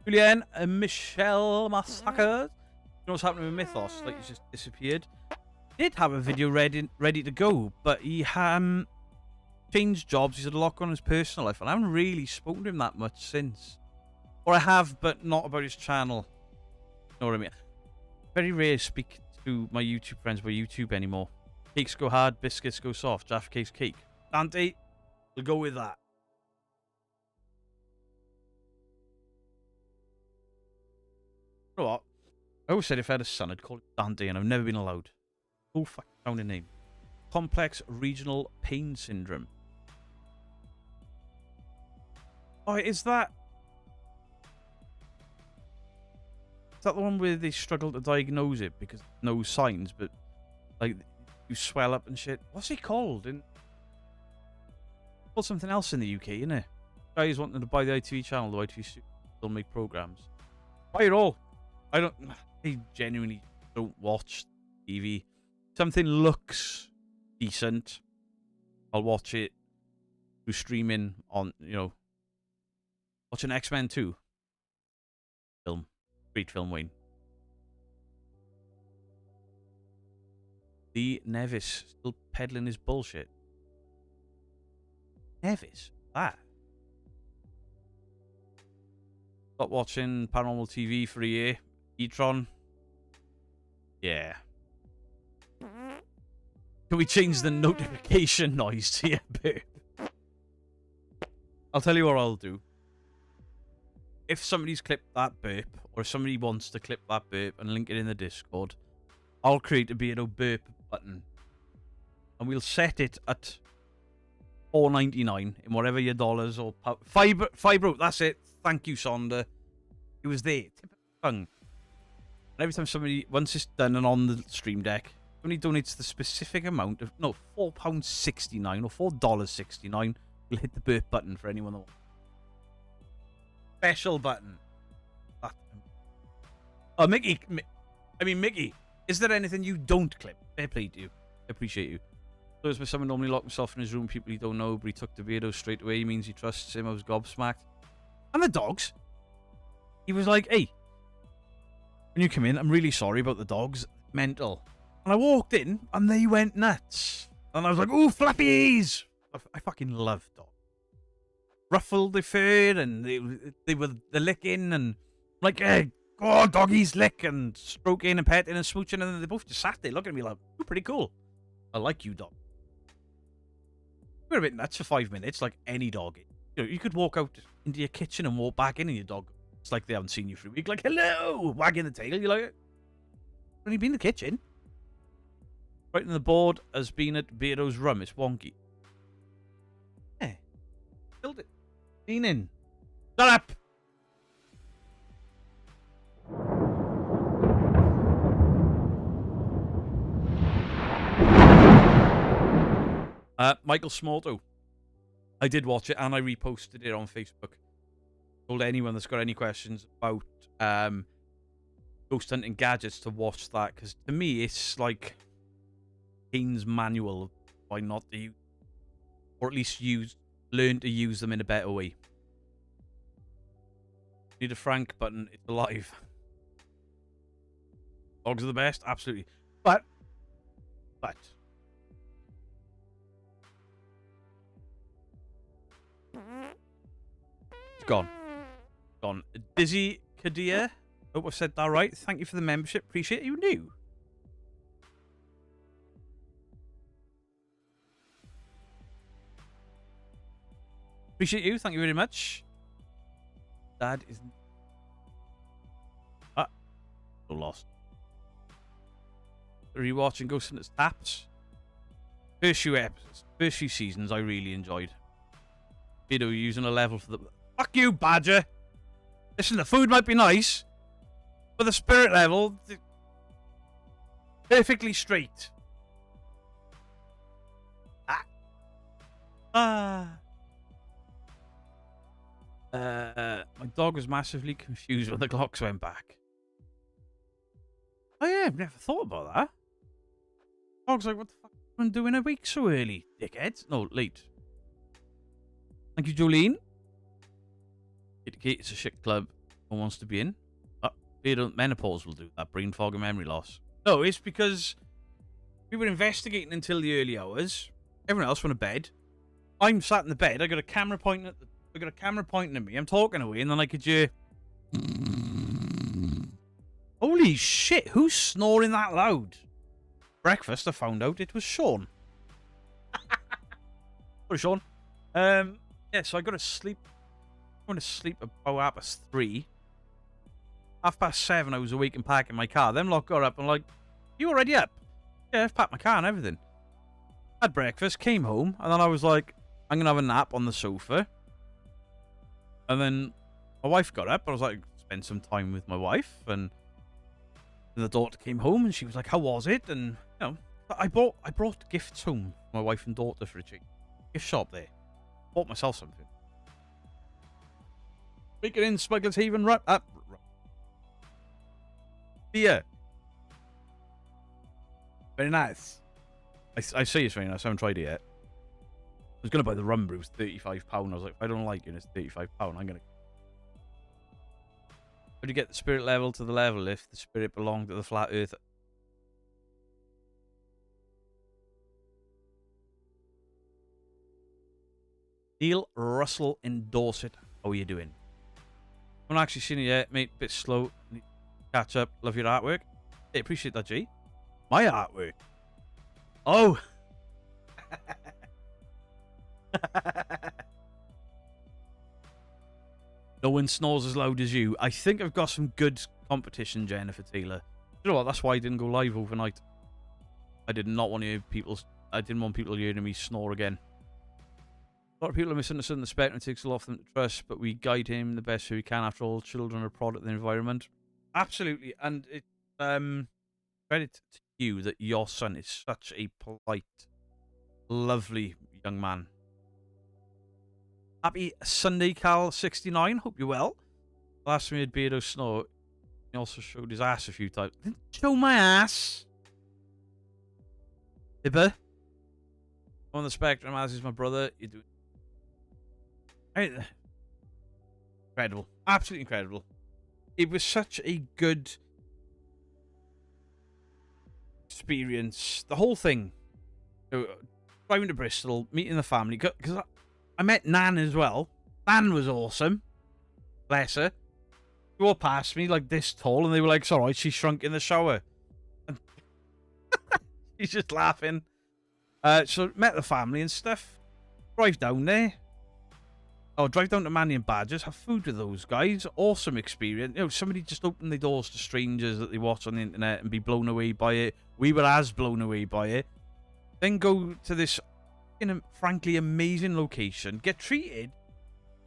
Julianne and Michelle Massacres. You know what's happening with Mythos? Like, he's just disappeared. He did have a video ready to go, but he changed jobs. He's had a lot on his personal life, and I haven't really spoken to him that much since. Or I have, but not about his channel. You know what I mean? Very rare to speak to my YouTube friends about YouTube anymore. Cakes go hard, biscuits go soft. Jaffa Cake's cake. Dante, we'll go with that. You know what? I always said if I had a son, I'd call it Dante, and I've never been allowed. Oh, fucking found a name. Complex Regional Pain Syndrome. Oh, is that the one where they struggle to diagnose it because no signs, but like you swell up and shit? What's he called? Called something else in the UK, isn't it? Guys wanting to buy the ITV channel, the ITV still make programs. Buy it all. I genuinely don't watch TV. Something looks decent, I'll watch it through streaming on, watching X-Men 2 film. Great film, Wayne. The Nevis still peddling his bullshit. Nevis? That? Stopped watching Paranormal TV for a year. E-Tron. Yeah. Can we change the notification noise to your burp? I'll tell you what I'll do. if somebody's clipped that burp, or if somebody wants to clip that burp and link it in the Discord, I'll create a Beardo burp button. And we'll set it at $4.99 in whatever your dollars or Fibro, that's it. Thank you, Sonda. It was there. Tip of the tongue. And every time somebody, once it's done and on the stream deck, somebody donates the specific amount of, no, £4.69 or $4.69, we'll hit the burp button for anyone that wants. Special button. Oh, Mickey, is there anything you don't clip? Fair play to you. I appreciate you. So as someone normally locked himself in his room, people he don't know, but he took the Beardo straight away. He means he trusts him. I was gobsmacked. And the dogs. He was like, hey, when you come in, I'm really sorry about the dogs. Mental. And I walked in, and they went nuts. And I was like, ooh, flappies! I fucking love dogs. Ruffled their fur, and they were the licking, and like, hey, go on, doggies, lick, and stroking and petting and smooching, and then they both just sat there looking at me like, you're pretty cool. I like you, dog. We're a bit nuts for 5 minutes, like any dog. You know, you could walk out into your kitchen and walk back in, and your dog, it's like they haven't seen you for a week. Like, hello, wagging the tail. You're like, when you been in the kitchen? Right in the board has been at Beardo's rum. It's wonky. Yeah, killed it. Lean in. Shut up. Michael Smorto. I did watch it and I reposted it on Facebook. Told anyone that's got any questions about ghost hunting gadgets to watch that, because to me it's like Kane's manual of why not to use, or at least learn to use them in a better way. Need a Frank button. It's alive. Dogs are the best, absolutely. But it's gone. Gone. Dizzy Kadir. Hope I've said that right. Thank you for the membership. Appreciate you new. Appreciate you. Thank you very much. Dad is... Ah. So lost. Rewatching Ghost Hunters Taps. First few episodes. First few seasons I really enjoyed. Beardo using a level for the... Fuck you, Badger! Listen, the food might be nice, but the spirit level... perfectly straight. My dog was massively confused when the clocks went back. Oh yeah, I've never thought about that. Dog's like, what the fuck am I doing a week so early, dickhead? No, late. Thank you, Jolene. It's a shit club. No one wants to be in. Menopause will do that. Brain fog and memory loss. No, it's because we were investigating until the early hours. Everyone else went to bed. I'm sat in the bed. I got a camera pointing at me. I'm talking away, and then I could hear. Holy shit! Who's snoring that loud? Breakfast. I found out it was Sean. What, Sean? Yeah. So I got to sleep. I'm going to sleep about 3:30. 7:30, I was awake and packing my car. Then lot got up and like, you already up? Yeah, I've packed my car and everything. Had breakfast, came home, and then I was like, I'm going to have a nap on the sofa. And then my wife got up. I was like, spend some time with my wife. And then the daughter came home and she was like, how was it? And, you know, I brought gifts home for my wife and daughter for a gift shop there. Bought myself something. Make it in Smuggler's Haven, right up. Beer. Very nice. I say it's very nice. I haven't tried it yet. I was going to buy the rum brew. It's £35. I was like, if I don't like it and it's £35, I'm going to... How do you get the spirit level to the level if the spirit belonged to the flat earth? Neil Russell in Dorset. How are you doing? I haven't actually seen it yet, mate. Bit slow. Catch up. Love your artwork. Hey, appreciate that, G. My artwork. Oh. No one snores as loud as you. I think I've got some good competition, Jennifer Taylor. You know what? That's why I didn't go live overnight. I did not want to hear people. I didn't want people hearing me snore again. A lot of people are misunderstanding the spectrum. It takes a lot for them to trust, but we guide him the best way we can. After all, children are a product of the environment. Absolutely, and it credit to you that your son is such a polite, lovely young man. Happy Sunday, Cal69. Hope you're well. Last time we had Beardo snore, he also showed his ass a few times. Didn't show my ass. Hibber. On the spectrum, as is my brother. You do. Incredible. Absolutely incredible. It was such a good experience. The whole thing. Driving to Bristol, meeting the family. Because I met Nan as well. Nan was awesome. Bless her. She walked past me like this tall, and they were like, it's alright, she shrunk in the shower. And she's just laughing. So met the family and stuff. Drive down there. Oh, drive down to Manny and Badgers. Have food with those guys. Awesome experience. You know, somebody just open the doors to strangers that they watch on the internet and be blown away by it. We were as blown away by it. Then go to this, frankly, amazing location. Get treated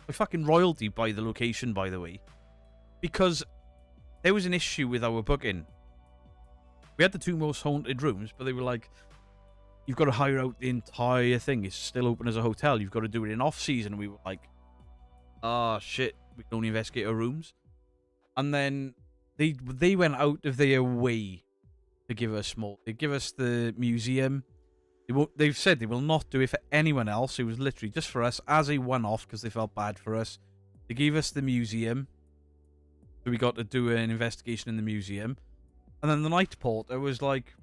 by fucking royalty by the location, by the way. Because there was an issue with our booking. We had the 2 most haunted rooms, but they were like, you've got to hire out the entire thing. It's still open as a hotel. You've got to do it in off-season. And we were like, oh, shit. We can only investigate our rooms. And then they went out of their way to give us more. They give us the museum. They've said they will not do it for anyone else. It was literally just for us as a one-off because they felt bad for us. They gave us the museum. So we got to do an investigation in the museum. And then the night porter was like,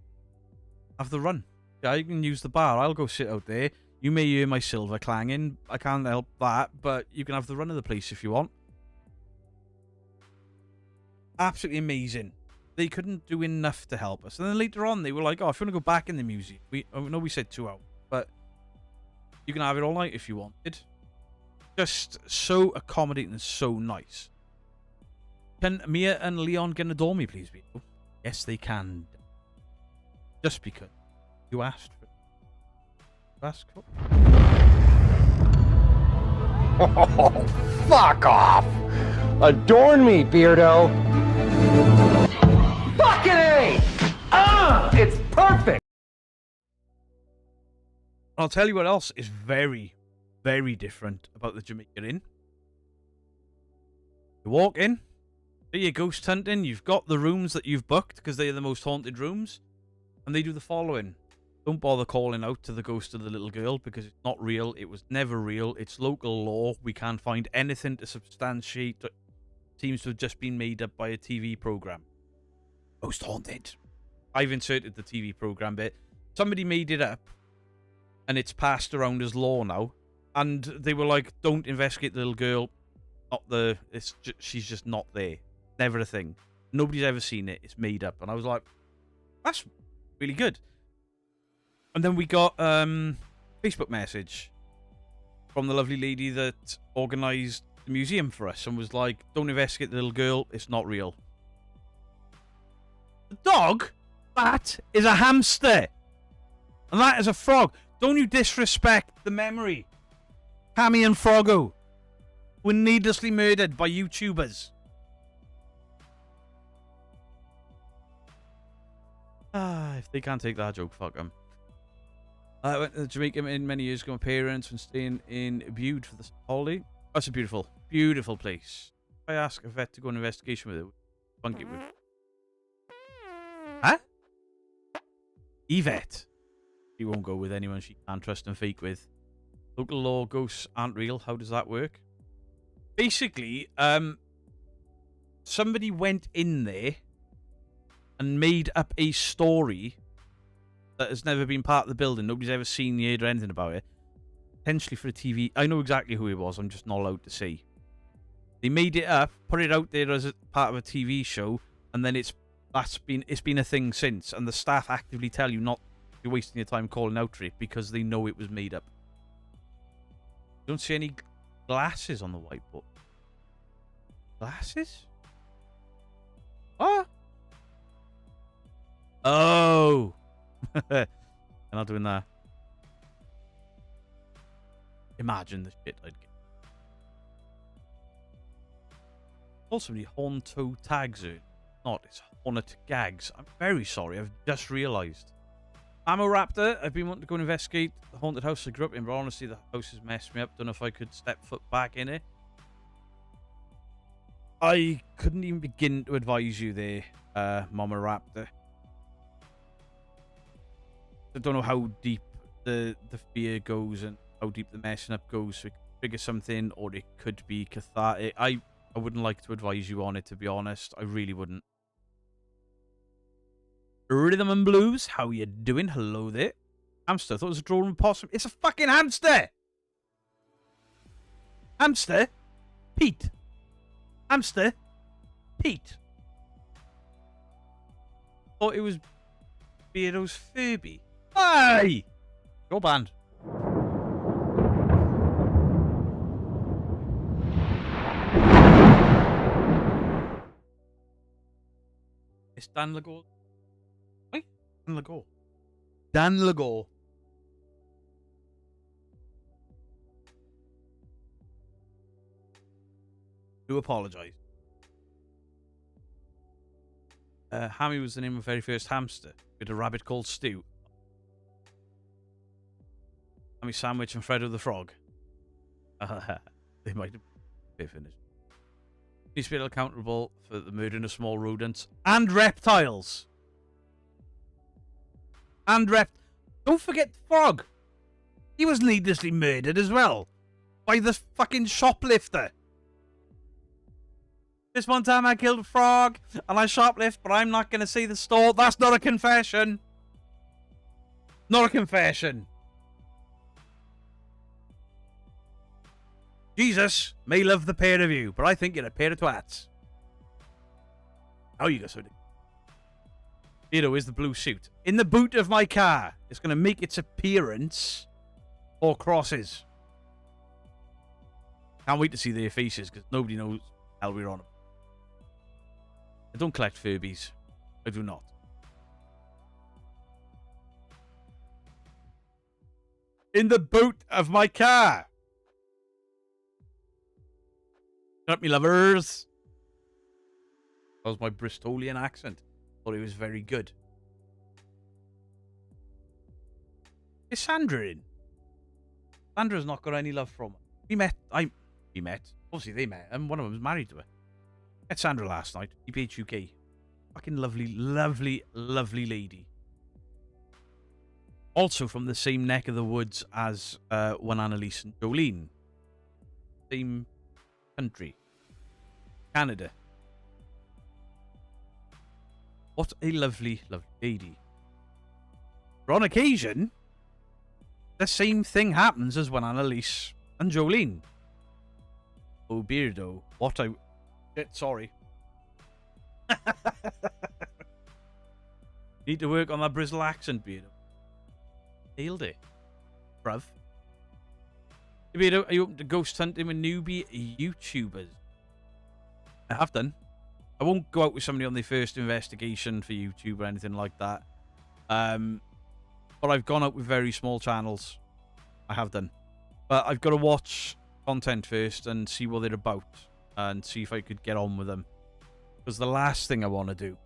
have the run. Yeah, you can use the bar. I'll go sit out there. You may hear my silver clanging. I can't help that, but you can have the run of the place if you want. Absolutely amazing. They couldn't do enough to help us. And then later on, they were like, oh, if you want to go back in the museum. I know we said 2 hours, but you can have it all night if you wanted. Just so accommodating and so nice. Can Mia and Leon get an adore me, please, people? Yes, they can. Just because you asked for it. You asked for Oh, fuck off! Adorn me, Beardo! Fucking A! It's perfect! I'll tell you what else is very, very different about the Jamaica Inn. You walk in, do your ghost hunting, you've got the rooms that you've booked because they are the most haunted rooms, and they do the following. Don't bother calling out to the ghost of the little girl because it's not real. It was never real. It's local law. We can't find anything to substantiate. It seems to have just been made up by a TV program. Most haunted. I've inserted the TV program bit. Somebody made it up, and it's passed around as law now. And they were like, "Don't investigate the little girl. She's just not there. Never a thing. Nobody's ever seen it. It's made up." And I was like, "That's really good." And then we got Facebook message from the lovely lady that organised the museum for us and was like, "Don't investigate the little girl. It's not real." The dog? That is a hamster. And that is a frog. Don't you disrespect the memory. Cammy and Froggo were needlessly murdered by YouTubers. If they can't take that joke, fuck them. I went to Jamaica in many years ago with my parents and staying in Bude for the holiday. That's a beautiful, beautiful place. If I ask a vet to go on an investigation with it, bunk it with. Huh? Yvette. She won't go with anyone she can't trust and fake with. Local law ghosts aren't real. How does that work? Basically, somebody went in there and made up a story that has never been part of the building. Nobody's ever seen, heard, or anything about it. Potentially for a TV. I know exactly who it was. I'm just not allowed to see. They made it up, put it out there as a part of a TV show, and then it's been a thing since. And the staff actively tell you not to be wasting your time calling out for it because they know it was made up. Don't see any glasses on the whiteboard. Glasses? What? Oh! I'm not doing that. Imagine the shit I'd get. Also, the Honto tags are not. It's Hornet gags. I'm very sorry. I've just realised. Ammo Raptor. I've been wanting to go and investigate the haunted house I grew up in, but honestly, the house has messed me up. Don't know if I could step foot back in it. I couldn't even begin to advise you there, Mama Raptor. I don't know how deep the fear goes and how deep the messing up goes. So it could trigger something, or it could be cathartic. I wouldn't like to advise you on it, to be honest. I really wouldn't. Rhythm and Blues, how you doing? Hello there. Hamster, I thought it was a drone possum. It's a fucking hamster! Hamster? Pete. Hamster? Pete. Thought it was Beardo's Furby. Hey! Go band. It's Dan Legore. Wait, Dan Legore. Dan Legore. Do apologise. Hammy was the name of my very first hamster. With a rabbit called Stu. Hammy Sandwich and Fredo the Frog. They might have finished. He's been accountable for the murdering of small rodents and reptiles. Don't forget the frog. He was needlessly murdered as well by the fucking shoplifter. This one time I killed a frog and I shoplift, but I'm not going to see the store. That's not a confession. Not a confession. Jesus may love the pair of you, but I think you're a pair of twats. How you go so? Hero is the blue suit. In the boot of my car. It's going to make its appearance or crosses. Can't wait to see their faces because nobody knows how we're on them. I don't collect Furbies. I do not. In the boot of my car. Shut up, me lovers. That was my Bristolian accent. Thought it was very good. Is Sandra in? Sandra's not got any love from her. We met. Obviously, they met, and one of them was married to her. Met Sandra last night. EPHUK. Fucking lovely, lovely, lovely lady. Also from the same neck of the woods as one Annalise and Jolene. Same country. Canada. What a lovely, lovely lady. But on occasion, the same thing happens as when Annalise and Jolene. Oh, Beardo. What a... Shit, sorry. Need to work on that Bristol accent, Beardo. Nailed it. Bruv. Hey, Beardo, are you open to ghost hunting with newbie YouTubers? I have done. I won't go out with somebody on their first investigation for YouTube or anything like that. But I've gone out with very small channels. I have done. But I've got to watch content first and see what they're about. And see if I could get on with them. Because the last thing I want to do.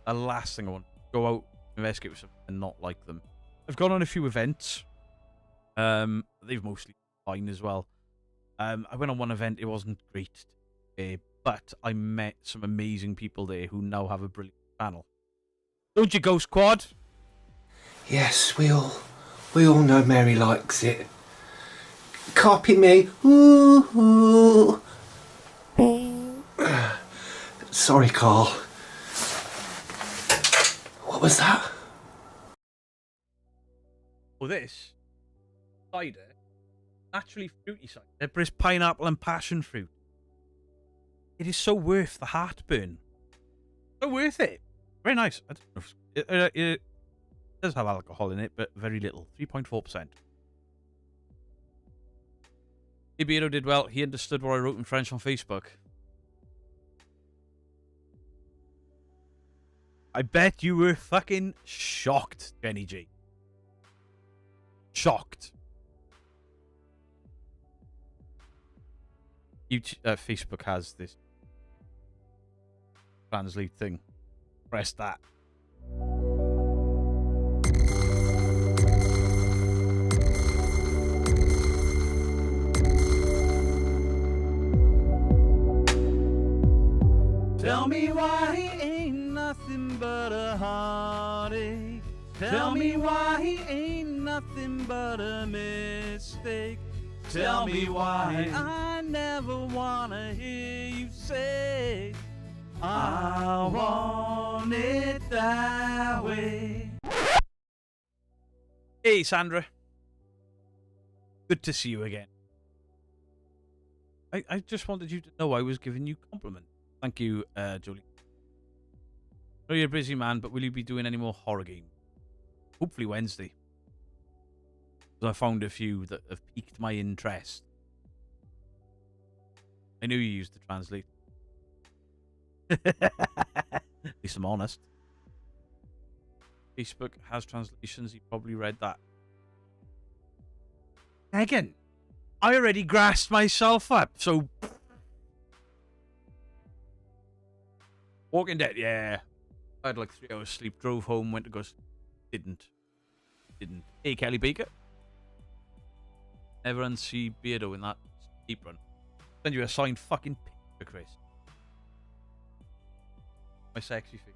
The last thing I want to go out, investigate with something and not like them. I've gone on a few events. They've mostly been fine as well. I went on one event. It wasn't great. But I met some amazing people there who now have a brilliant channel. Don't you, Ghost Quad? Yes, we all know Mary likes it. Copy me. Ooh, ooh. Sorry, Carl. What was that? Oh, this cider, naturally fruity cider. There is pineapple and passion fruit. It is so worth the heartburn. So worth it. Very nice. I don't know if, it does have alcohol in it, but very little. 3.4%. Ibiro did well. He understood what I wrote in French on Facebook. I bet you were fucking shocked, Jenny G. Shocked. Facebook has this translate thing. Press that. Tell me why he ain't nothing but a heartache. Tell me why he ain't nothing but a mistake. Tell me why I never wanna hear you say I want it that way. Hey Sandra. Good to see you again. I just wanted you to know I was giving you compliments. Thank you, Jolie. I know you're a busy man, but will you be doing any more horror games? Hopefully Wednesday. Because I found a few that have piqued my interest. I knew you used to translate. At least I'm honest. Facebook has translations. You probably read that. Again, I already grassed myself up, so... Walking Dead, yeah. I had like 3 hours sleep, drove home, went to go sleep. Didn't. Hey, Kelly Baker. Never unsee Beardo in that deep run. Send you a signed fucking picture, Chris. My sexy face.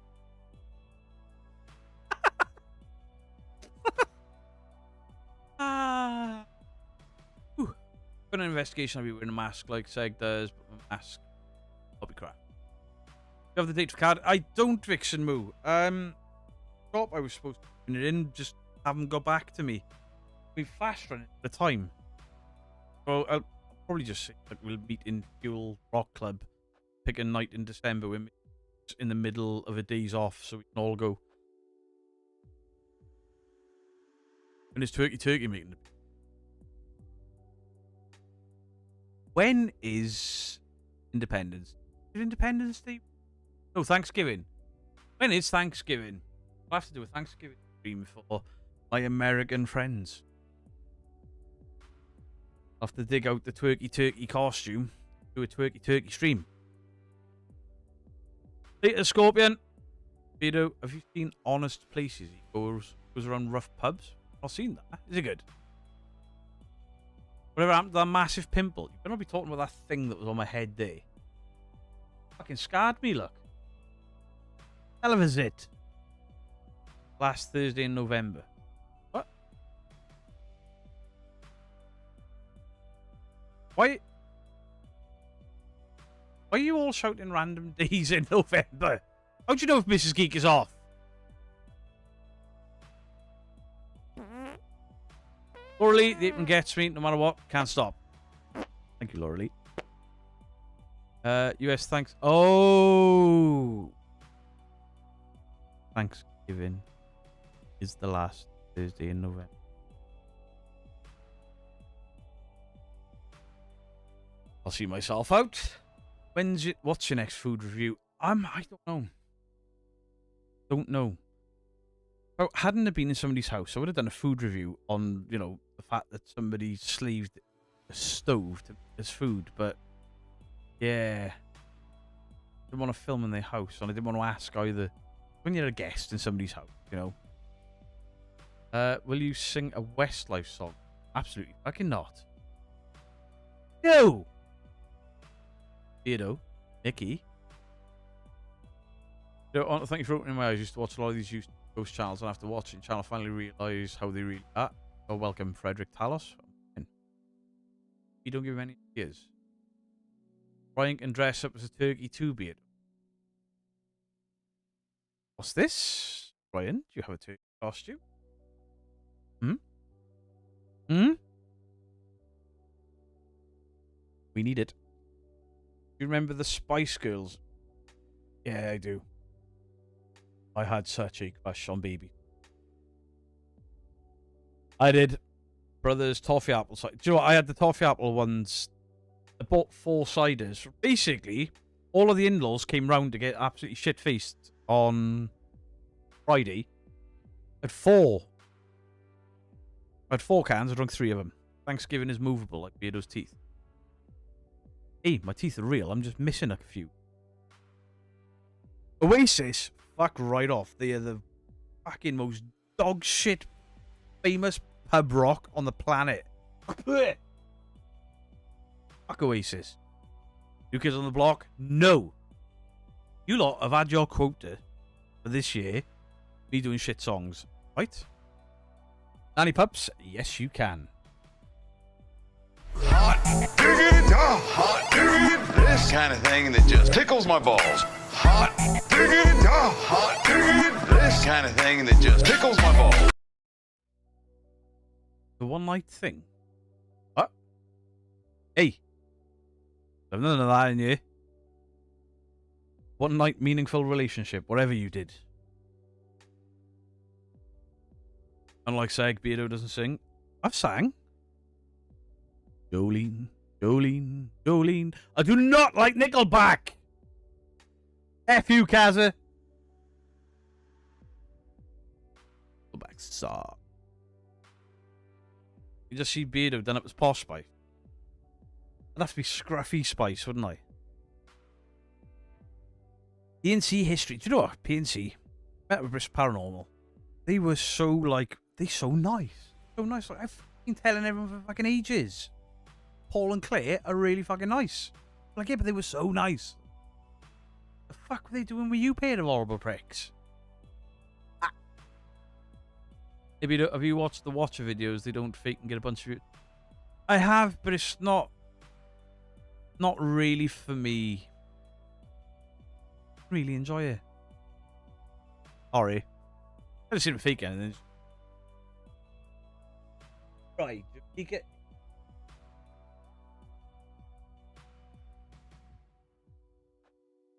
Got an investigation. I'll be wearing a mask like Seg does, but my mask, I'll be crap. You have the date for card? I don't, Vixen Moo. Thought I was supposed to put it in, just haven't got back to me. We fast running at the time. So I'll probably just say that we'll meet in Fuel Rock Club. Pick a night in December. We're in the middle of a day's off, so we can all go. And it's Turkey meeting. When is Independence? Is it Independence Day? No, Thanksgiving. When is Thanksgiving? I'll have to do a Thanksgiving stream for my American friends. I'll have to dig out the turkey costume. Do a turkey stream. Peter Scorpion. Peter, have you seen Honest Places? He goes around rough pubs. I've not seen that. Is it good? Whatever happened to that massive pimple? You better not be talking about that thing that was on my head there. Fucking scarred me, look. Hell of a zit. Last Thursday in November. What? Why are you all shouting random days in November? How'd you know if Mrs. Geek is off? Laura Lee, the apron gets me no matter what. Can't stop. Thank you, Laura Lee. US thanks. Oh. Thanksgiving is the last Thursday in November. I'll see myself out. What's your next food review? I don't know. Oh, hadn't it been in somebody's house, I would have done a food review on, you know, the fact that somebody slaved a stove as food, but yeah, I didn't want to film in their house, and I didn't want to ask either. When you're a guest in somebody's house, you know. Will you sing a Westlife song? Absolutely fucking not. No. Beardo, Nikki. Thank you for opening my eyes. I used to watch a lot of these ghost channels, and after watching the channel, I finally realised how they really are. Oh, welcome, Frederick Talos. You don't give him any ideas. Brian can dress up as a turkey too, Beard. What's this? Brian, do you have a turkey costume? We need it. Do you remember the Spice Girls? Yeah, I do. I had such a crush on Baby. I did. Brothers toffee apple cider. Do you know what? I had the toffee apple ones. I bought 4 ciders. Basically, all of the in-laws came round to get absolutely shit-faced on Friday. I had 4. I had 4 cans, I drank 3 of them. Thanksgiving is movable, like Beardo's teeth. Hey, my teeth are real, I'm just missing a few. Oasis, fuck right off. They are the fucking most dog shit famous pub rock on the planet. Fuck Oasis. New Kids on the Block? No. You lot have had your quota for this year. Me doing shit songs. Right? Nanny Pups? Yes, you can. Hot diggity, hot diggity, this kind of thing that just tickles my balls. Hot diggity, hot diggity, this kind of thing that just tickles my balls. The one night thing? What? Hey. There's none of that in you. One night meaningful relationship, whatever you did. Unlike Seg, Beardo doesn't sing. I've sang. Jolene, Jolene, Jolene. I do not like Nickelback. F you, Kazza. Nickelback suck. You just see Beardo done up as Posh Spice. I'd have to be Scruffy Spice, wouldn't I? PNC history. Do you know what? PNC. Met with British Paranormal. They were so, like, so nice. So nice. Like, I've been telling everyone for fucking ages. Paul and Claire are really fucking nice. Like, yeah, but they were so nice. The fuck were they doing with you, pair of horrible pricks? Ah. Have you watched the Watcher videos? They don't fake and get a bunch of... I have, but it's not really for me. Really enjoy it. Sorry. I haven't seen him fake anything. Right, you get...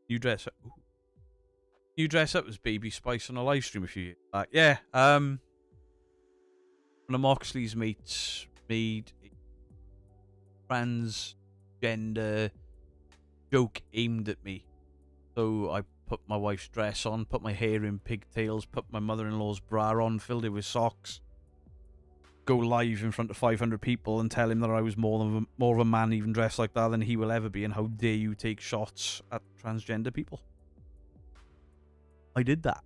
You dress up. Ooh. You dress up as Baby Spice on a live stream a few years back. Yeah, one of Moxley's mates made a transgender joke aimed at me. So I put my wife's dress on, put my hair in pigtails, put my mother-in-law's bra on, filled it with socks, go live in front of 500 people and tell him that I was more of a man even dressed like that than he will ever be, and how dare you take shots at transgender people. I did that.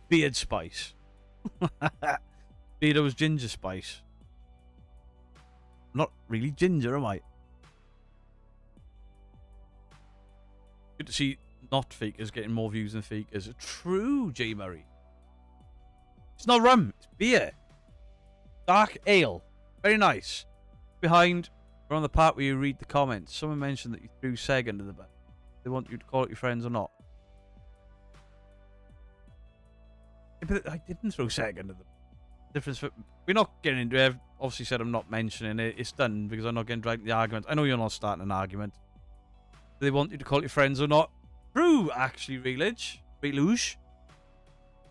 Beard Spice. Beardo was Ginger Spice. I'm not really ginger, am I? Good to see not fakers getting more views than fakers. True, J. Murray. It's not rum, it's beer. Dark ale. Very nice. Behind, we're on the part where you read the comments. Someone mentioned that you threw Seg under the bus. They want you to call it your friends or not. Yeah, but I didn't throw Seg under the difference. We're not getting into it. I've obviously said I'm not mentioning it. It's done because I'm not getting dragged into the argument. I know you're not starting an argument. Do they want you to call it your friends or not? True, actually, Reluge.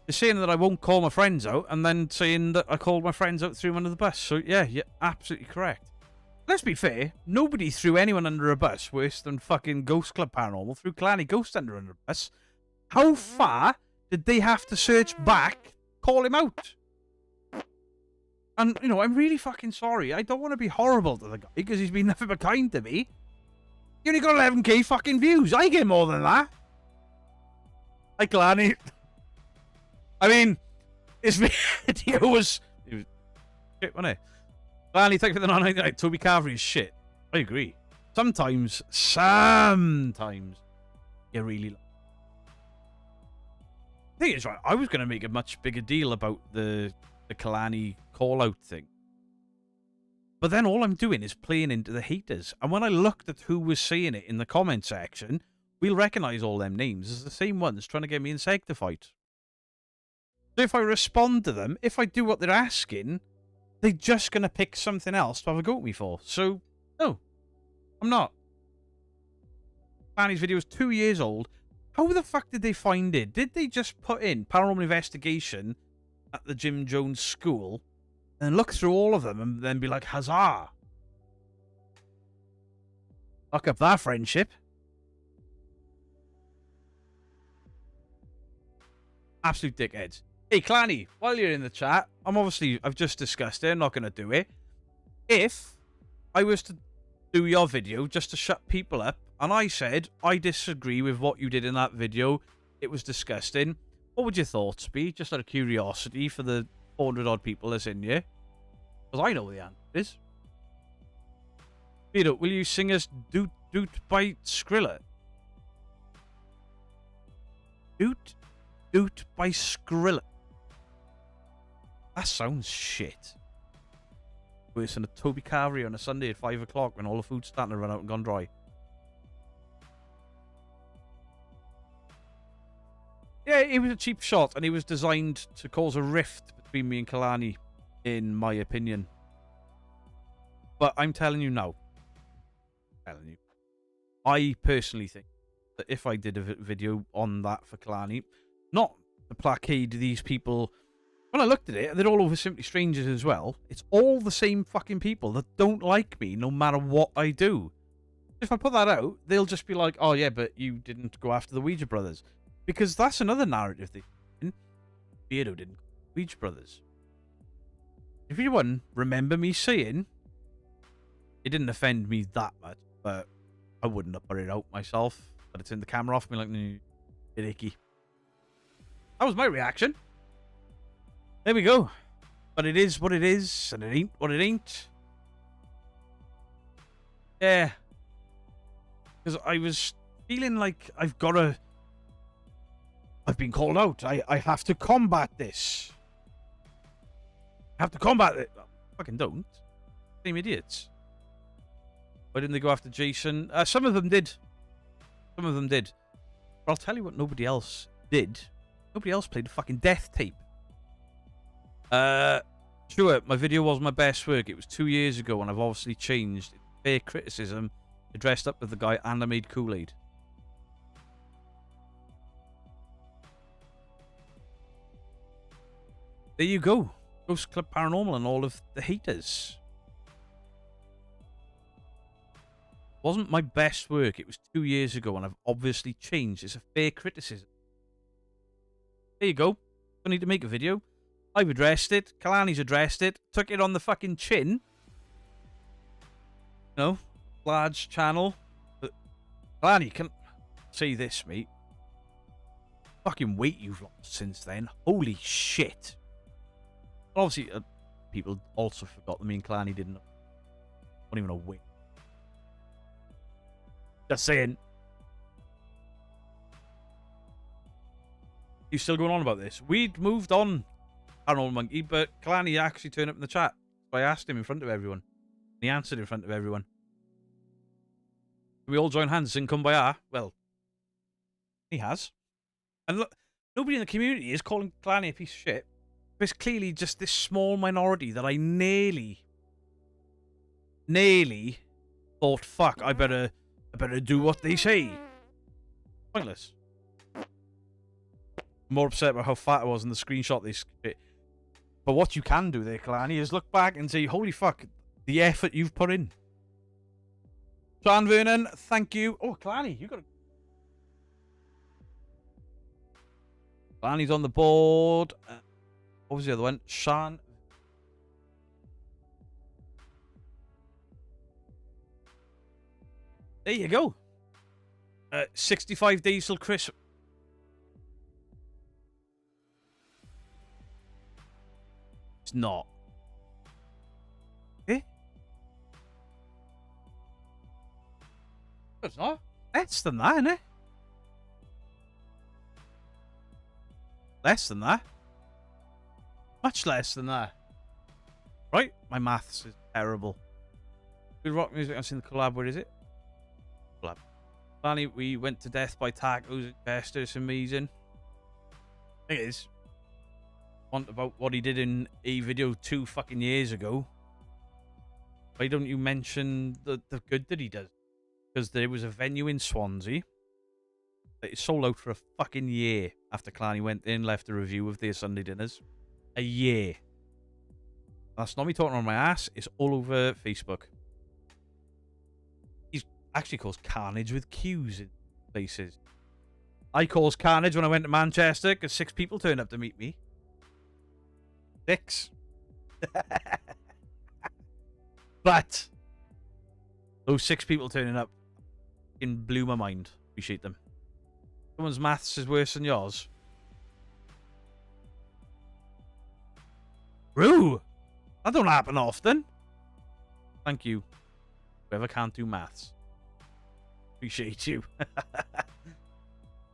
They're saying that I won't call my friends out, and then saying that I called my friends out, threw them under the bus. So, yeah, you're absolutely correct. Let's be fair. Nobody threw anyone under a bus worse than fucking Ghost Club Paranormal threw Clanny Ghost under a bus. How far did they have to search back, call him out? And, you know, I'm really fucking sorry. I don't want to be horrible to the guy because he's been nothing but kind to me. He only got 11k fucking views. I get more than that. Hi, Clanny. I mean, his video was shit, wasn't it? Clanny, thank you for the 999. Toby Carvery is shit. I agree. Sometimes, you really... The thing is, right, I was going to make a much bigger deal about the Kalani call-out thing. But then all I'm doing is playing into the haters. And when I looked at who was saying it in the comment section, we'll recognise all them names as the same ones trying to get me in Seg to fight. So if I respond to them, if I do what they're asking, they're just going to pick something else to have a go at me for. So, no, I'm not. Fanny's video is 2 years old. How the fuck did they find it? Did they just put in paranormal investigation at the Jim Jones school and look through all of them and then be like, huzzah? Lock up that friendship. Absolute dickheads. Hey, Clanny, while you're in the chat, I've just discussed it. I'm not going to do it. If I was to do your video just to shut people up, and I said, I disagree with what you did in that video, it was disgusting, what would your thoughts be? Just out of curiosity for the 400 odd people that's in here. Because I know what the answer is. Peter, will you sing us Doot Doot by Skrilla? Doot Doot by Skrilla. That sounds shit. Worse than a Toby Carvery on a Sunday at 5 o'clock when all the food's starting to run out and gone dry. Yeah, it was a cheap shot, and it was designed to cause a rift between me and Kalani, in my opinion. But I'm telling you now. I personally think that if I did a video on that for Kalani, not to placate these people. When I looked at it, they're all over Simply Strangers as well. It's all the same fucking people that don't like me no matter what I do. If I put that out, they'll just be like, oh yeah, but you didn't go after the Ouija brothers. Because that's another narrative thing. Beardo didn't go after the Ouija brothers. If anyone remember me saying, it didn't offend me that much, but I wouldn't have put it out myself. But it's in the camera off me like, bit icky. That was my reaction. There we go. But it is what it is, and it ain't what it ain't. Yeah. Because I was feeling like I've been called out. I have to combat this. I have to combat it. Fucking don't. Same idiots. Why didn't they go after Jason? Some of them did. Some of them did. But I'll tell you what nobody else did. Nobody else played a fucking death tape. Sure, my video was my best work. It was 2 years ago, and I've obviously changed. Fair criticism. I dressed up with the guy and I made Kool-Aid. There you go. Ghost Club Paranormal and all of the haters. Wasn't my best work. It was 2 years ago, and I've obviously changed. It's a fair criticism. There you go. Don't need to make a video. I've addressed it. Kalani's addressed it. Took it on the fucking chin. No. Large channel. But Kalani, can say this, mate. Fucking weight you've lost since then. Holy shit. Obviously, people also forgot that me and Kalani didn't. Don't even know weight. Just saying. You still going on about this? We'd moved on, Paranormal Monkey, but Kalani actually turned up in the chat. So I asked him in front of everyone. He answered in front of everyone. We all join hands and sing Kumbaya. Well, he has. And look, nobody in the community is calling Kalani a piece of shit. It's clearly just this small minority that I nearly thought, fuck, I better do what they say. Pointless. I'm more upset about how fat I was in the screenshot they skit. But what you can do there, Kalani, is look back and say, holy fuck, the effort you've put in. Sean Vernon, thank you. Oh, Kalani, you got to... Kalani's on the board. What was the other one? Sean. There you go. 65 days till Christmas. It's not. Eh? It's not. Less than that, isn't it? Less than that. Much less than that. Right? My maths is terrible. Good rock music. I've seen the collab. Where is it? Collab. Finally, we went to Death by Tacos at Chester. It's amazing. It is. Want about what he did in a video 2 fucking years ago. Why don't you mention the good that he does? Because there was a venue in Swansea that is sold out for a fucking year after Kalani went in, left a review of their Sunday dinners. A year. That's not me talking on my ass. It's all over Facebook. He's actually caused carnage with queues in places. I caused carnage when I went to Manchester because 6 people turned up to meet me. 6. But those 6 people turning up blew my mind. Appreciate them. Someone's maths is worse than yours. Roo! That don't happen often. Thank you. Whoever can't do maths. Appreciate you.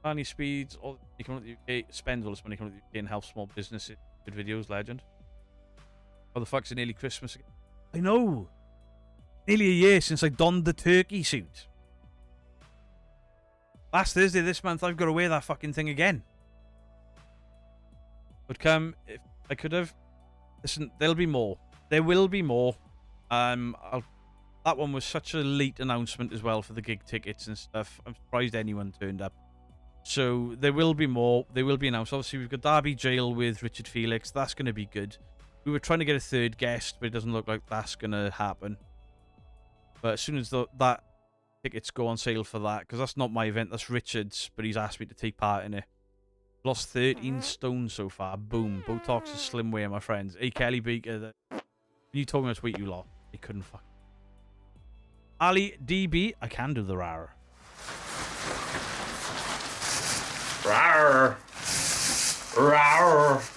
Barney Speeds, all you come to the UK, spends all this money coming to the UK and help small businesses. Good videos, legend. Oh, the fuck's it nearly Christmas again? I know. Nearly a year since I donned the turkey suit. Last Thursday this month, I've got to wear that fucking thing again. Would come if I could have. Listen, there'll be more. There will be more. That one was such a late announcement as well for the gig tickets and stuff. I'm surprised anyone turned up. So there will be more. They will be announced. Obviously, we've got Derby Jail with Richard Felix. That's going to be good. We were trying to get a third guest, but it doesn't look like that's going to happen. But as soon as that tickets go on sale for that, because that's not my event, that's Richard's, but he's asked me to take part in it. Lost 13 stone so far. Boom. Botox is slim way, my friends. Hey, Kelly Baker. You told me how much weight you lost. You couldn't fuck. Ali DB. I can do the rar. Rawr. Rawr.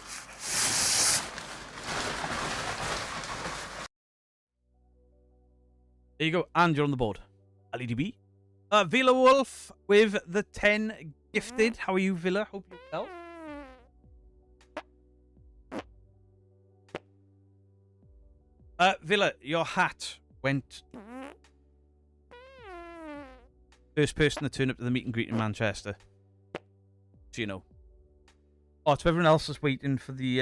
There you go. And you're on the board. Ali DB. Villa Wolf with the 10 gifted. How are you, Villa? Hope you're well. Villa, your hat went... First person to turn up to the meet and greet in Manchester. So you know. Oh, to everyone else that's waiting for the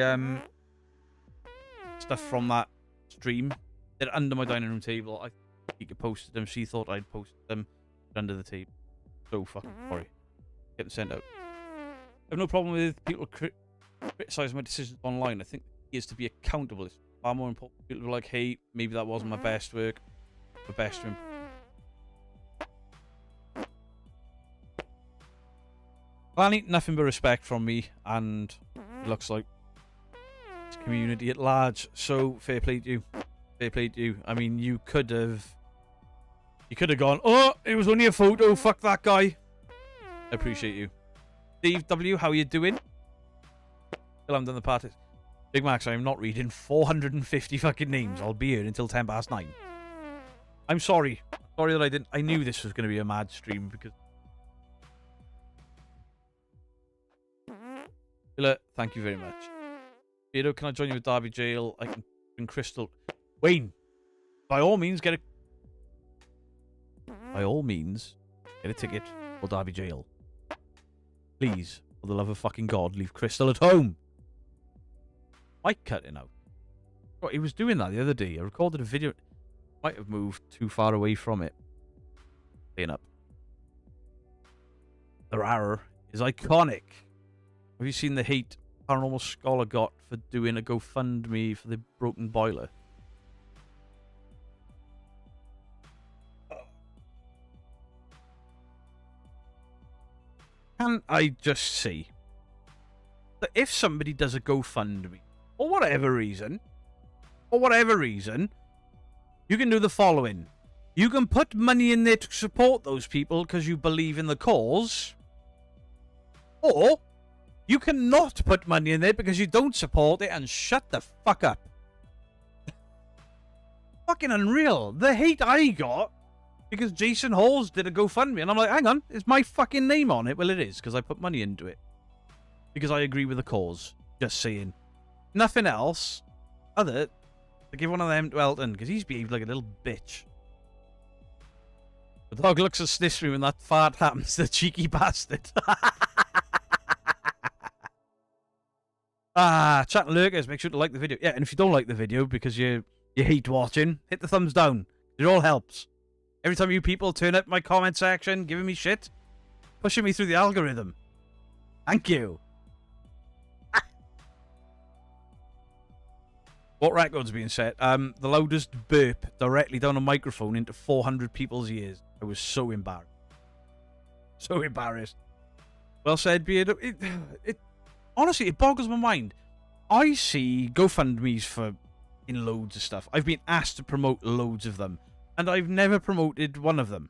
stuff from that stream. They're under my dining room table. I think you posted them. She thought I'd posted them under the table. So fucking sorry. Get them sent out. I have no problem with people criticizing my decisions online. I think the key is to be accountable. It's far more important. People are like, hey, maybe that wasn't my best work. My best to improve. Glanny, nothing but respect from me, and it looks like this community at large. So fair play to you. Fair play to you. I mean, you could have gone, oh, it was only a photo. Fuck that guy. I appreciate you. Steve W, how you doing? Still haven't done the parties. Big Max, I am not reading 450 fucking names. I'll be here until 9:10. I'm sorry. Sorry that I didn't. I knew this was going to be a mad stream because. Thank you very much. Peter, can I join you with Derby Jail? I can in Crystal. Wayne, by all means, get a ticket for Derby Jail. Please, for the love of fucking God, leave Crystal at home. Mic cutting out. Oh, he was doing that the other day. I recorded a video. Might have moved too far away from it. Staying up. The Rarer is iconic. Have you seen the hate Paranormal Scholar got for doing a GoFundMe for the broken boiler? Can I just say that if somebody does a GoFundMe, for whatever reason, you can do the following. You can put money in there to support those people because you believe in the cause, or you cannot put money in there because you don't support it and shut the fuck up. Fucking unreal. The hate I got because Jason Halls did a GoFundMe and I'm like, hang on, is my fucking name on it? Well, it is because I put money into it. Because I agree with the cause. Just saying. Nothing else other to give one of them to Elton because he's behaved like a little bitch. The dog looks and sniffs me when that fart happens, the cheeky bastard. Chat and lurkers, make sure to like the video. Yeah, and if you don't like the video because you hate watching, hit the thumbs down. It all helps. Every time you people turn up my comment section, giving me shit, pushing me through the algorithm. Thank you. What record's being set? The loudest burp directly down a microphone into 400 people's ears. I was so embarrassed. So embarrassed. Well said, Beard. Honestly, it boggles my mind. I see GoFundMe's for in loads of stuff. I've been asked to promote loads of them, and I've never promoted one of them.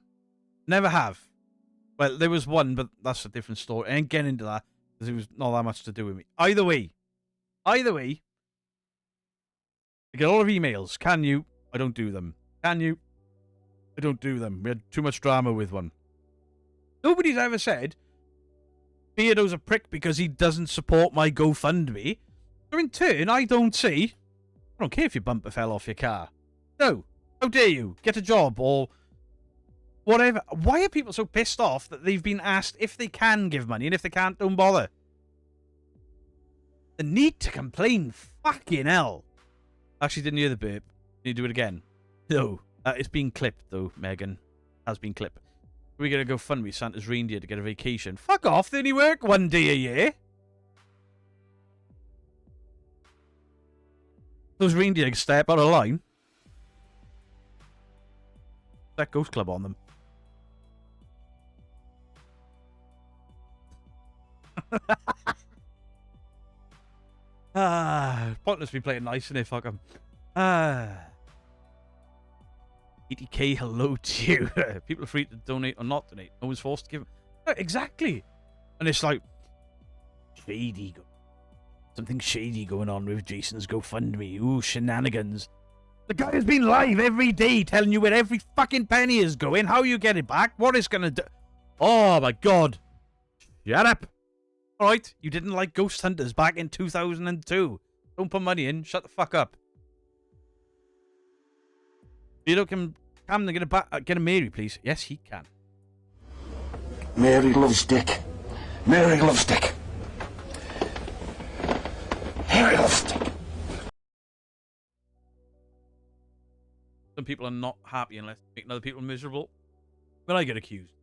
Never have. Well, there was one, but that's a different story. I ain't getting into that because it was not that much to do with me. Either way, I get a lot of emails. Can you? I don't do them. Can you? I don't do them. We had too much drama with one. Nobody's ever said Beardo's a prick because he doesn't support my GoFundMe. So in turn, I don't say, I don't care if your bumper fell off your car. No. How dare you? Get a job or whatever. Why are people so pissed off that they've been asked if they can give money, and if they can't, don't bother? The need to complain. Fucking hell. Actually, didn't hear the burp. Can you do it again? No. It's been clipped, though, Megan. Has been clipped. We're going to go fund me Santa's reindeer to get a vacation. Fuck off. They only work one day a year. Those reindeer can step out of line. That Ghost Club on them. Pointless me playing nice, isn't it? Fuck 'em. 80k, hello to you. People are free to donate or not donate. No one's forced to give. Exactly. And it's like, shady. Something shady going on with Jason's GoFundMe. Ooh, shenanigans. The guy has been live every day telling you where every fucking penny is going, how you get it back, what it's gonna do. Oh my god. Shut up. Alright, you didn't like Ghost Hunters back in 2002. Don't put money in, shut the fuck up. You can Camden get a Mary, please. Yes, he can. Mary loves Dick. Mary loves Dick. Mary loves Dick. Some people are not happy unless they make other people miserable. When I get accused.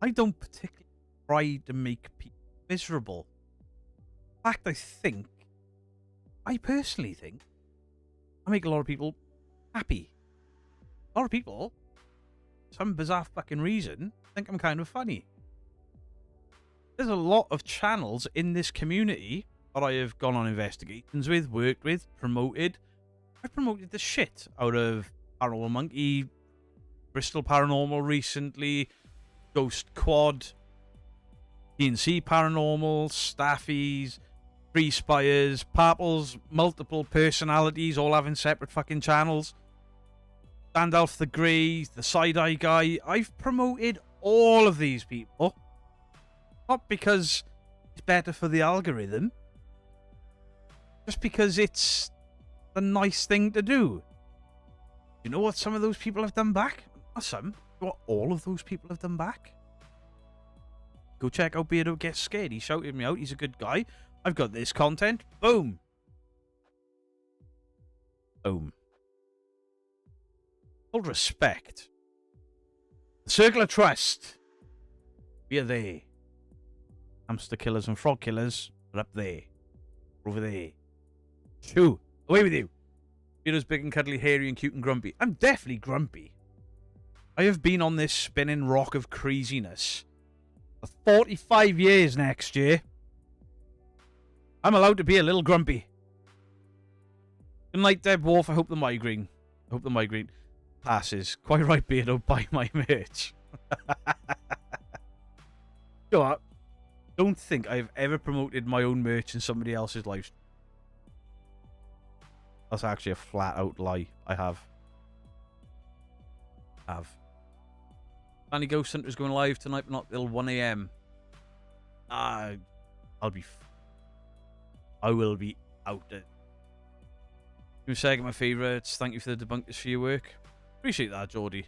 I don't particularly try to make people miserable. In fact, I personally think, I make a lot of people happy. A lot of people, for some bizarre fucking reason, think I'm kind of funny. There's a lot of channels in this community that I have gone on investigations with, worked with, promoted. I've promoted the shit out of Paranormal Monkey, Bristol Paranormal recently, Ghost Quad, PNC Paranormal, Staffies, Free Spires, Parples, multiple personalities, all having separate fucking channels. Gandalf the Grey, the Side-Eye Guy. I've promoted all of these people. Not because it's better for the algorithm. Just because it's the nice thing to do. You know what some of those people have done back? Not some. What all of those people have done back? Go check out Beardo Gets Scared. He shouted me out. He's a good guy. I've got this content. Boom. Boom. Full respect. The Circle of Trust. We are there. Hamster killers and frog killers are up there. Over there. Shoo. Away with you. Beardo's big and cuddly, hairy and cute and grumpy. I'm definitely grumpy. I have been on this spinning rock of craziness for 45 years next year. I'm allowed to be a little grumpy. Good night, Deb Wolf. I hope the migraine passes. Quite right, Beardo. Buy my merch. You know what? Don't think I've ever promoted my own merch in somebody else's life. That's actually a flat-out lie. I have. Danny Ghost Hunter's going live tonight, but not till 1 a.m. I will be out there. You saying my favourites. Thank you for the debunkers for your work. Appreciate that, Geordie.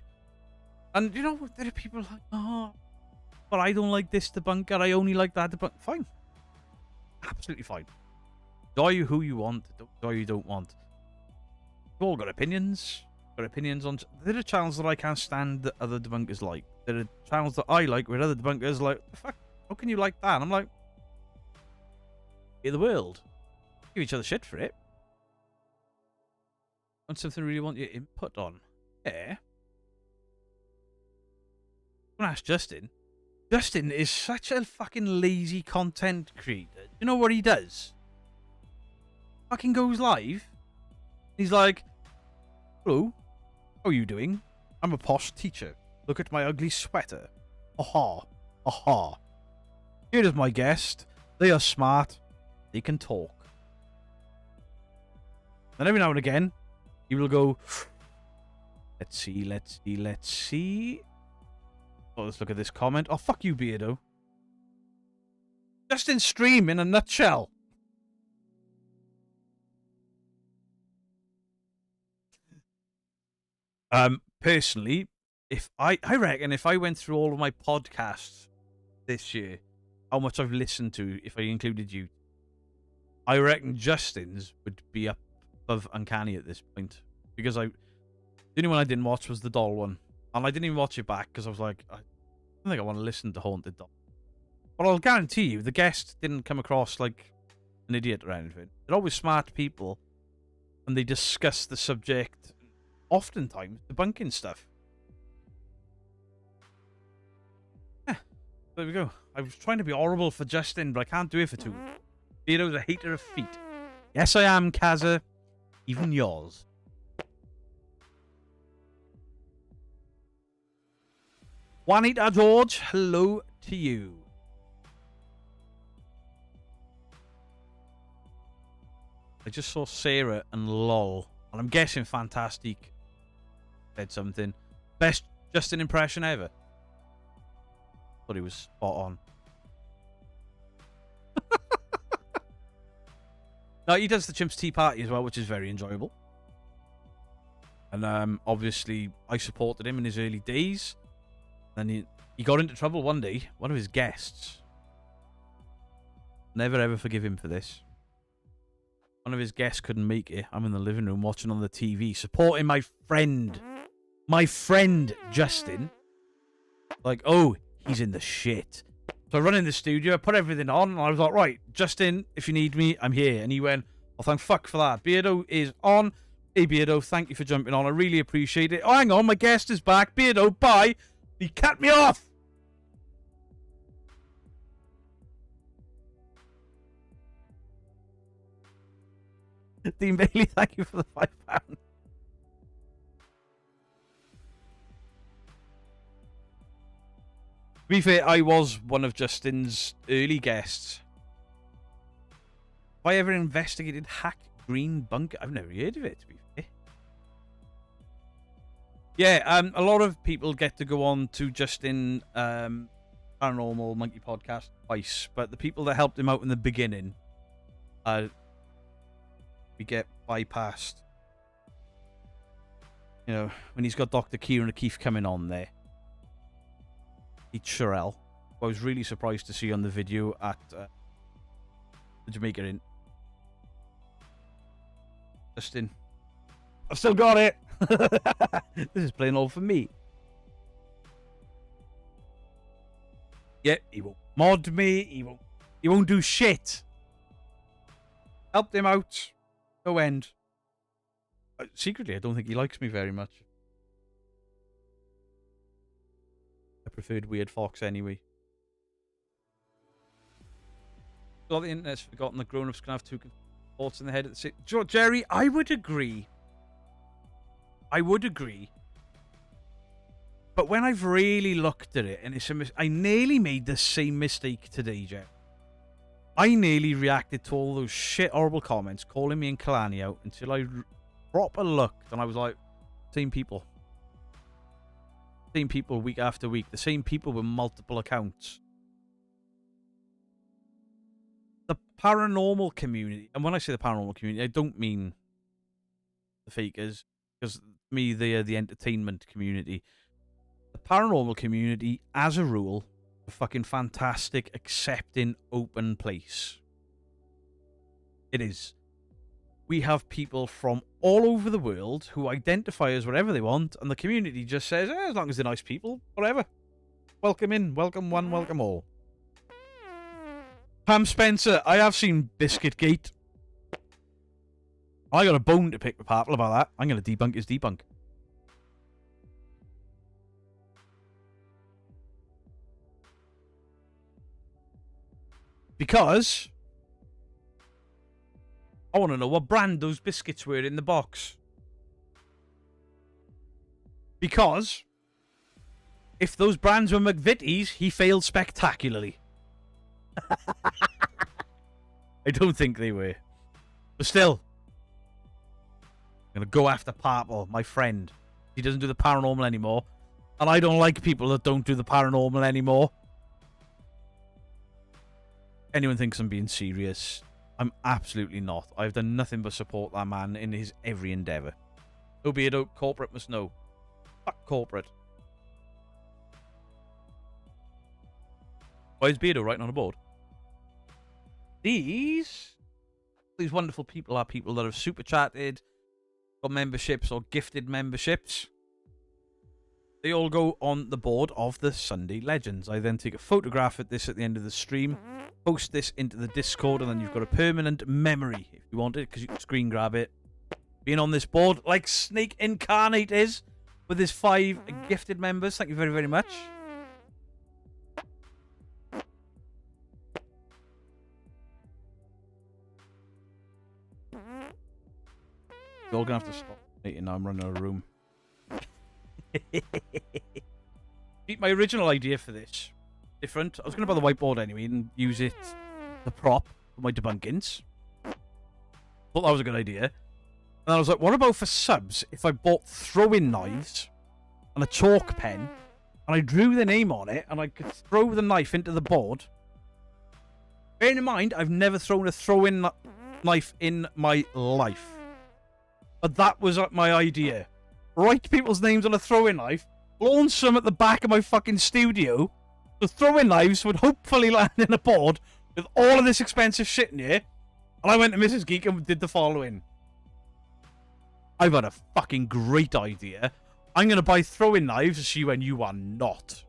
And you know, there are people like, oh, but I don't like this debunker. I only like that debunker. Fine. Absolutely fine. Enjoy who you want. Enjoy who you don't want. We've all got opinions. Got opinions on. There are channels that I can't stand that other debunkers like. There are channels that I like where other debunkers are like, fuck, how can you like that? And I'm like, in the world. Give each other shit for it. On something I really want your input on. Yeah. I'm gonna ask Justin. Justin is such a fucking lazy content creator. You know what he does? Fucking goes live. He's like, hello, how are you doing? I'm a posh teacher. Look at my ugly sweater. Aha. Aha. Here is my guest. They are smart. They can talk. And every now and again, he will go, let's see, let's see, let's see. Oh, let's look at this comment. Oh, fuck you, Beardo. Just in stream in a nutshell. Personally, if I reckon if I went through all of my podcasts this year, how much I've listened to, if I included you, I reckon Justin's would be up above Uncanny at this point. Because the only one I didn't watch was the doll one. And I didn't even watch it back because I was like, I don't think I want to listen to Haunted Doll. But I'll guarantee you, the guest didn't come across like an idiot or anything. They're always smart people. And they discuss the subject, oftentimes debunking stuff. Yeah, there we go. I was trying to be horrible for Justin, but I can't do it for two. Beardo's a hater of feet. Yes, I am, Kaza. Even yours. Juanita George, hello to you. I just saw Sarah and LOL, and I'm guessing Fantastic said something. Best Justin impression ever. Thought he was spot on. No, he does the Chimps Tea Party as well, which is very enjoyable. And obviously, I supported him in his early days. And he got into trouble one day. One of his guests. Never ever forgive him for this. One of his guests couldn't make it. I'm in the living room watching on the TV, supporting my friend. My friend, Justin. Like, oh, he's in the shit. So I run in the studio, I put everything on, and I was like, right, Justin, if you need me, I'm here. And he went, oh, thank fuck for that. Beardo is on. Hey, Beardo, thank you for jumping on. I really appreciate it. Oh, hang on, my guest is back. Beardo, bye. He cut me off. Dean Bailey, thank you for the £5. To be fair, I was one of Justin's early guests. Have I ever investigated Hack Green Bunker? I've never heard of it, to be fair. Yeah, a lot of people get to go on to Justin Paranormal Monkey Podcast twice, but the people that helped him out in the beginning, we get bypassed. You know, when he's got Dr. Kieran O'Keefe coming on there. Pete Sherrill, who I was really surprised to see on the video at the Jamaica Inn. Justin, I've still got it. This is playing all for me. Yeah, he won't mod me. He won't do shit. Helped him out. No end. Secretly, I don't think he likes me very much. I preferred Weird Fox anyway. Well, the internet's forgotten that grown-ups can have two thoughts in the head at the same time. Jerry, I would agree. I would agree. But when I've really looked at it, and I nearly made the same mistake today, Jeff. I nearly reacted to all those shit, horrible comments, calling me and Kalani out, until I proper looked, and I was like, same people. Same people week after week. The same people with multiple accounts. The paranormal community, and when I say the paranormal community, I don't mean the fakers, because to me, they are the entertainment community. The paranormal community, as a rule, a fucking fantastic, accepting, open place. It is. We have people from all over the world who identify as whatever they want, and the community just says, as long as they're nice people, whatever. Welcome in, welcome one, welcome all. Pam Spencer, I have seen Biscuit Gate. I got a bone to pick with Parple about that. I'm going to debunk his debunk. Because I want to know what brand those biscuits were in the box. Because if those brands were McVitie's, he failed spectacularly. I don't think they were. But still, I'm going to go after Parple, my friend. He doesn't do the paranormal anymore. And I don't like people that don't do the paranormal anymore. Anyone thinks I'm being serious? I'm absolutely not. I've done nothing but support that man in his every endeavour. No beardo, corporate must know. Fuck corporate. Why is Beardo writing on a board? These wonderful people are people that have super chatted, got memberships or gifted memberships. They all go on the board of the Sunday Legends. I then take a photograph of this at the end of the stream, post this into the Discord, and then you've got a permanent memory if you want it, because you can screen grab it. Being on this board, like Snake Incarnate is, with his 5 gifted members. Thank you very, very much. You're all going to have to stop eating now. I'm running out of room. My original idea for this, different. I was going to buy the whiteboard anyway and use it the prop for my debunkings. Thought that was a good idea. And I was like, what about for subs if I bought throwing knives and a chalk pen and I drew the name on it and I could throw the knife into the board? Bearing in mind, I've never thrown a throwing knife in my life. But that was my idea. Write people's names on a throwing knife, launch some at the back of my fucking studio. The throwing knives would hopefully land in a board with all of this expensive shit in here. And I went to Mrs. Geek and did the following. I've had a fucking great idea. I'm going to buy throwing knives. And she went, you are not.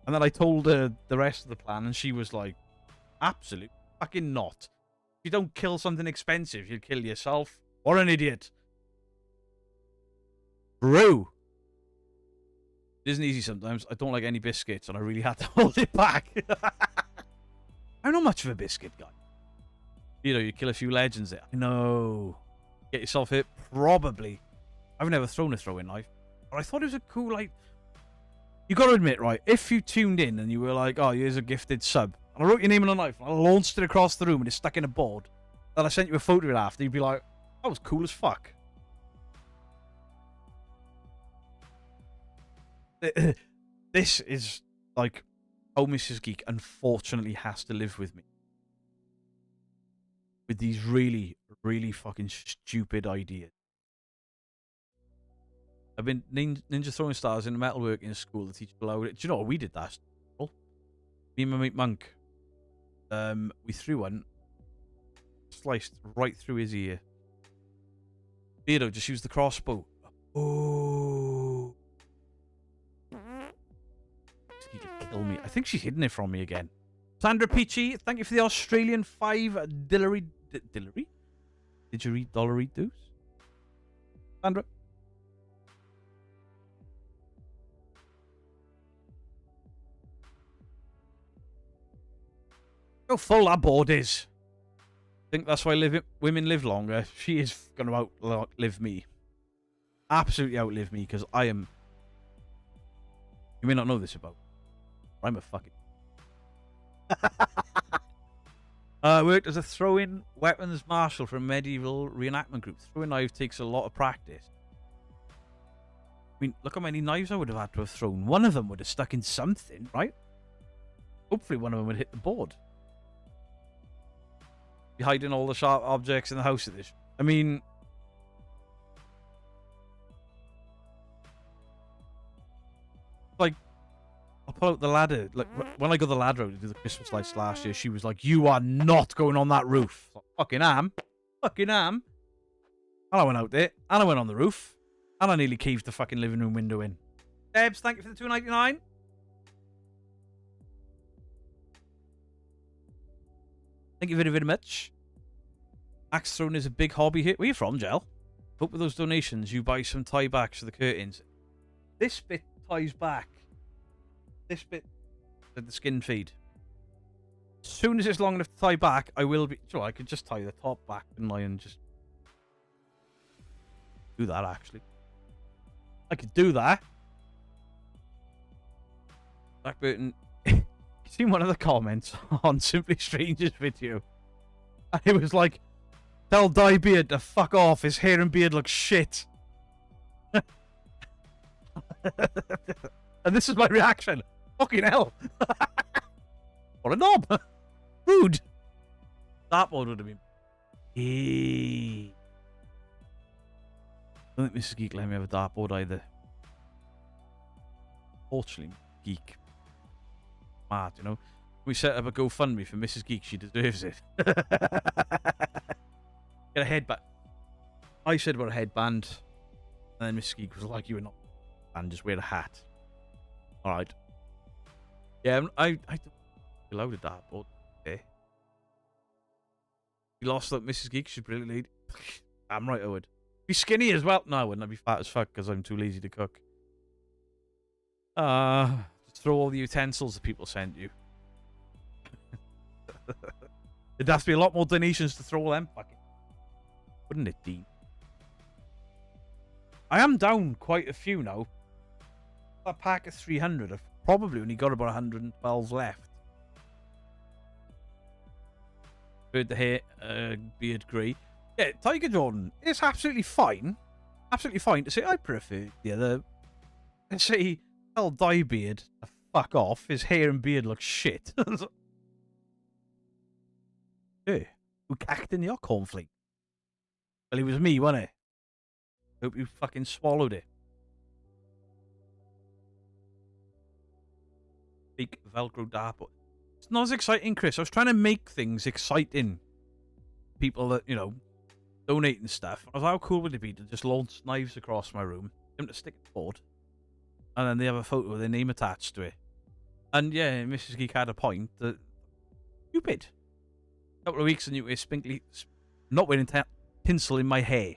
And then I told her the rest of the plan, and she was like, absolutely fucking not. If you don't kill something expensive, you'll kill yourself. Or an idiot. True. It isn't easy sometimes. I don't like any biscuits, and I really had to hold it back. I'm not much of a biscuit guy. You know, you kill a few legends there. I know. Get yourself hit? Probably. I've never thrown a throwing knife. But I thought it was a cool, like... You got to admit, right, if you tuned in and you were like, oh, here's a gifted sub, and I wrote your name on a knife, and I launched it across the room, and it's stuck in a board, then I sent you a photo of it after, you'd be like, that was cool as fuck. This is, like, oh, Mrs. Geek unfortunately has to live with me. With these really, really fucking stupid ideas. I've been ninja throwing stars in metalwork in school. The teacher allowed it. Do you know what? We did that. Me and my mate Monk. We threw one. Sliced right through his ear. Beardo just used the crossbow. Oh. He could kill me. I think she's hidden it from me again. Sandra Peachy, thank you for the Australian 5 Dillery. Dillery? Did you read Dollary Deuce? Sandra? How full that board is. I think that's why women live longer. She is going to outlive me. Absolutely outlive me, because I am... You may not know this about. I'm a fucking... worked as a throw-in weapons marshal for a medieval reenactment group. Throwing knife takes a lot of practice. I mean, look how many knives I would have had to have thrown. One of them would have stuck in something, right? Hopefully one of them would hit the board. Be hiding all the sharp objects in the house at this. I mean... Like, I'll pull out the ladder. Like, when I got the ladder out to do the Christmas lights last year, she was like, you are not going on that roof. Like, fucking am. Fucking am. And I went out there, and I went on the roof, and I nearly caved the fucking living room window in. Debs, thank you for the $2.99. Thank you very, very much. Axe throwing is a big hobby here. Where are you from, Gel? Hope with those donations you buy some tie backs for the curtains. This bit ties back. This bit, the skin feed. As soon as it's long enough to tie back, I will be... Sure, I could just tie the top back and just... do that, actually. I could do that. Black Burton... you seen one of the comments on Simply Stranger's video? And it was like, tell Dye Beard to fuck off, his hair and beard look shit. And this is my reaction. Fucking hell. What a knob. Rude. That one would have been... I don't think Mrs. Geek let me have a dartboard either. Fortunately, Geek. Mad, you know. We set up a GoFundMe for Mrs. Geek. She deserves it. Get a headband. I said about a headband. And then Mrs. Geek was like, you were not. And just wear a hat. Alright. Yeah, I don't allowed a dartboard. Okay. You lost that Mrs. Geek. She's a brilliant lady. I'm right, I would. Be skinny as well. No, I wouldn't. I'd be fat as fuck because I'm too lazy to cook. Just throw all the utensils that people send you. It'd have to be a lot more donations to throw them. Fucking, wouldn't it, Dean? I am down quite a few now. That pack of 300. I've probably only got about 112 left. Bird the hair, beard grey. Yeah, Tiger Jordan, it's absolutely fine. Absolutely fine to say I prefer the other. And say, tell Dye Beard to fuck off. His hair and beard look shit. Hey, who cacked in your cornflake? Well, it was me, wasn't it? Hope you fucking swallowed it. Big Velcro dartboard. It's not as exciting, Chris. I was trying to make things exciting. People that, you know, donate and stuff. I was like, how cool would it be to just launch knives across my room, them to stick a board, and then they have a photo with their name attached to it. And yeah, Mrs. Geek had a point that stupid. A couple of weeks and you wear spinkly, not wearing tinsel in my hair.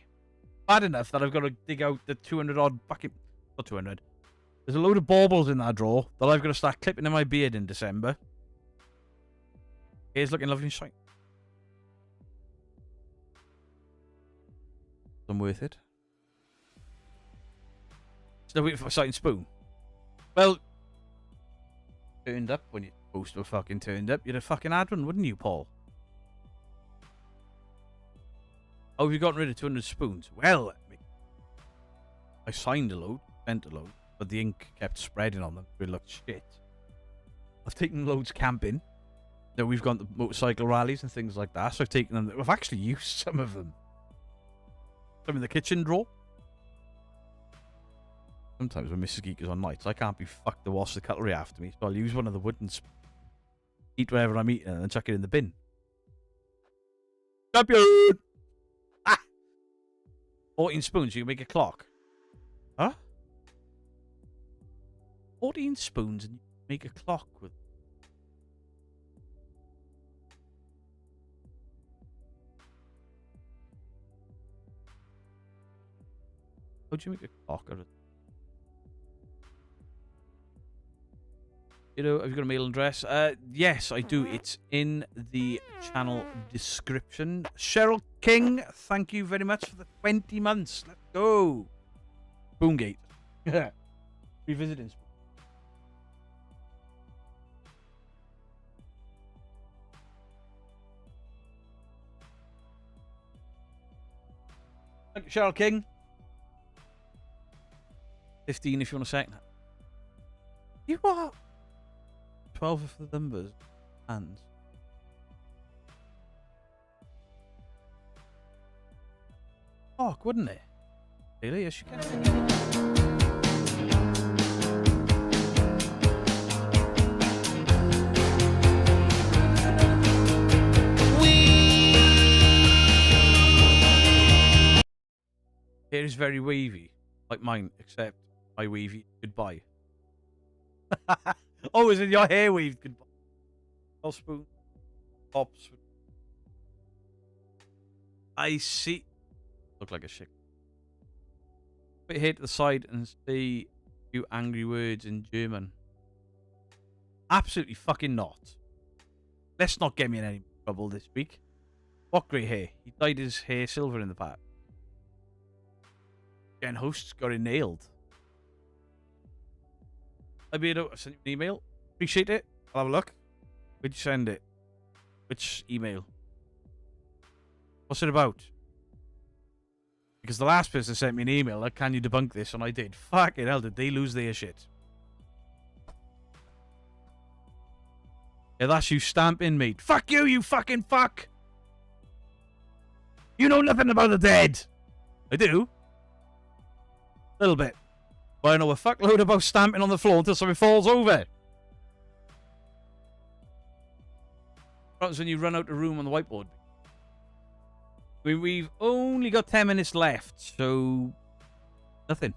Bad enough that I've got to dig out the 200 odd bucket, not 200. There's a load of baubles in that drawer that I've got to start clipping in my beard in December. Hair's looking lovely and shiny. I'm worth it. Still waiting for a sight spoon. Well, turned up when you're supposed to have fucking turned up. You'd have fucking had one, wouldn't you, Paul? Oh, have you gotten rid of 200 spoons? Well, I signed a load, sent a load, but the ink kept spreading on them. It looked shit. I've taken loads camping. Now we've gone to motorcycle rallies and things like that, so I've taken them. I've actually used some of them. Some in the kitchen drawer. Sometimes when Mrs. Geek is on nights, I can't be fucked to wash the cutlery after me, so I'll use one of the wooden spoons. Eat whatever I'm eating and then chuck it in the bin. Champion! 14 spoons, you can make a clock. Huh? 14 spoons and you make a clock with. How'd you make a clock out of it? You know, have you got a mail address? Yes, I do. It's in the channel description. Cheryl King, thank you very much for the 20 months. Let's go. Boomgate. Revisiting. Thank you, Cheryl King. 15 if you want a second. You what? 12 of the numbers. Hands. Fuck, wouldn't it? Really? Yes, you can. It is very wavy, like mine, except my wavy goodbye. Oh, is it your hair weaved goodbye? Oh, spoon. Pops. I see. Look like a shit. Put your head to the side and say a few angry words in German. Absolutely fucking not. Let's not get me in any trouble this week. What grey hair? He dyed his hair silver in the past. Again, hosts got it nailed. I sent you an email. Appreciate it. I'll have a look. Where'd you send it? Which email? What's it about? Because the last person sent me an email, like, can you debunk this? And I did. Fucking hell, did they lose their shit? Yeah, that's you stamping, mate. Fuck you, you fucking fuck! You know nothing about the dead! I do. A little bit. But I know a fuckload about stamping on the floor until something falls over. What happens when you run out of room on the whiteboard? We've only got 10 minutes left, so nothing.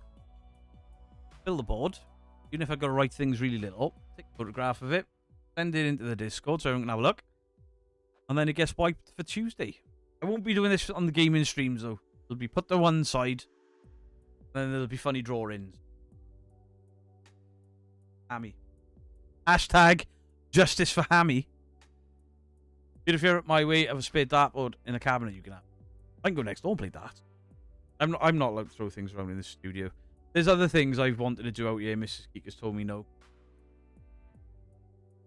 Fill the board. Even if I've got to write things really little, take a photograph of it, send it into the Discord so everyone can have a look. And then it gets wiped for Tuesday. I won't be doing this on the gaming streams, though. It'll be put to one side, and then there'll be funny drawings. Hammy. Hashtag justice for Hammy. If you're at my way of a spare dartboard in a cabinet, you can have. I can go next door and play dart. I'm not allowed to throw things around in the studio. There's other things I've wanted to do out here. Mrs. Geek has told me no.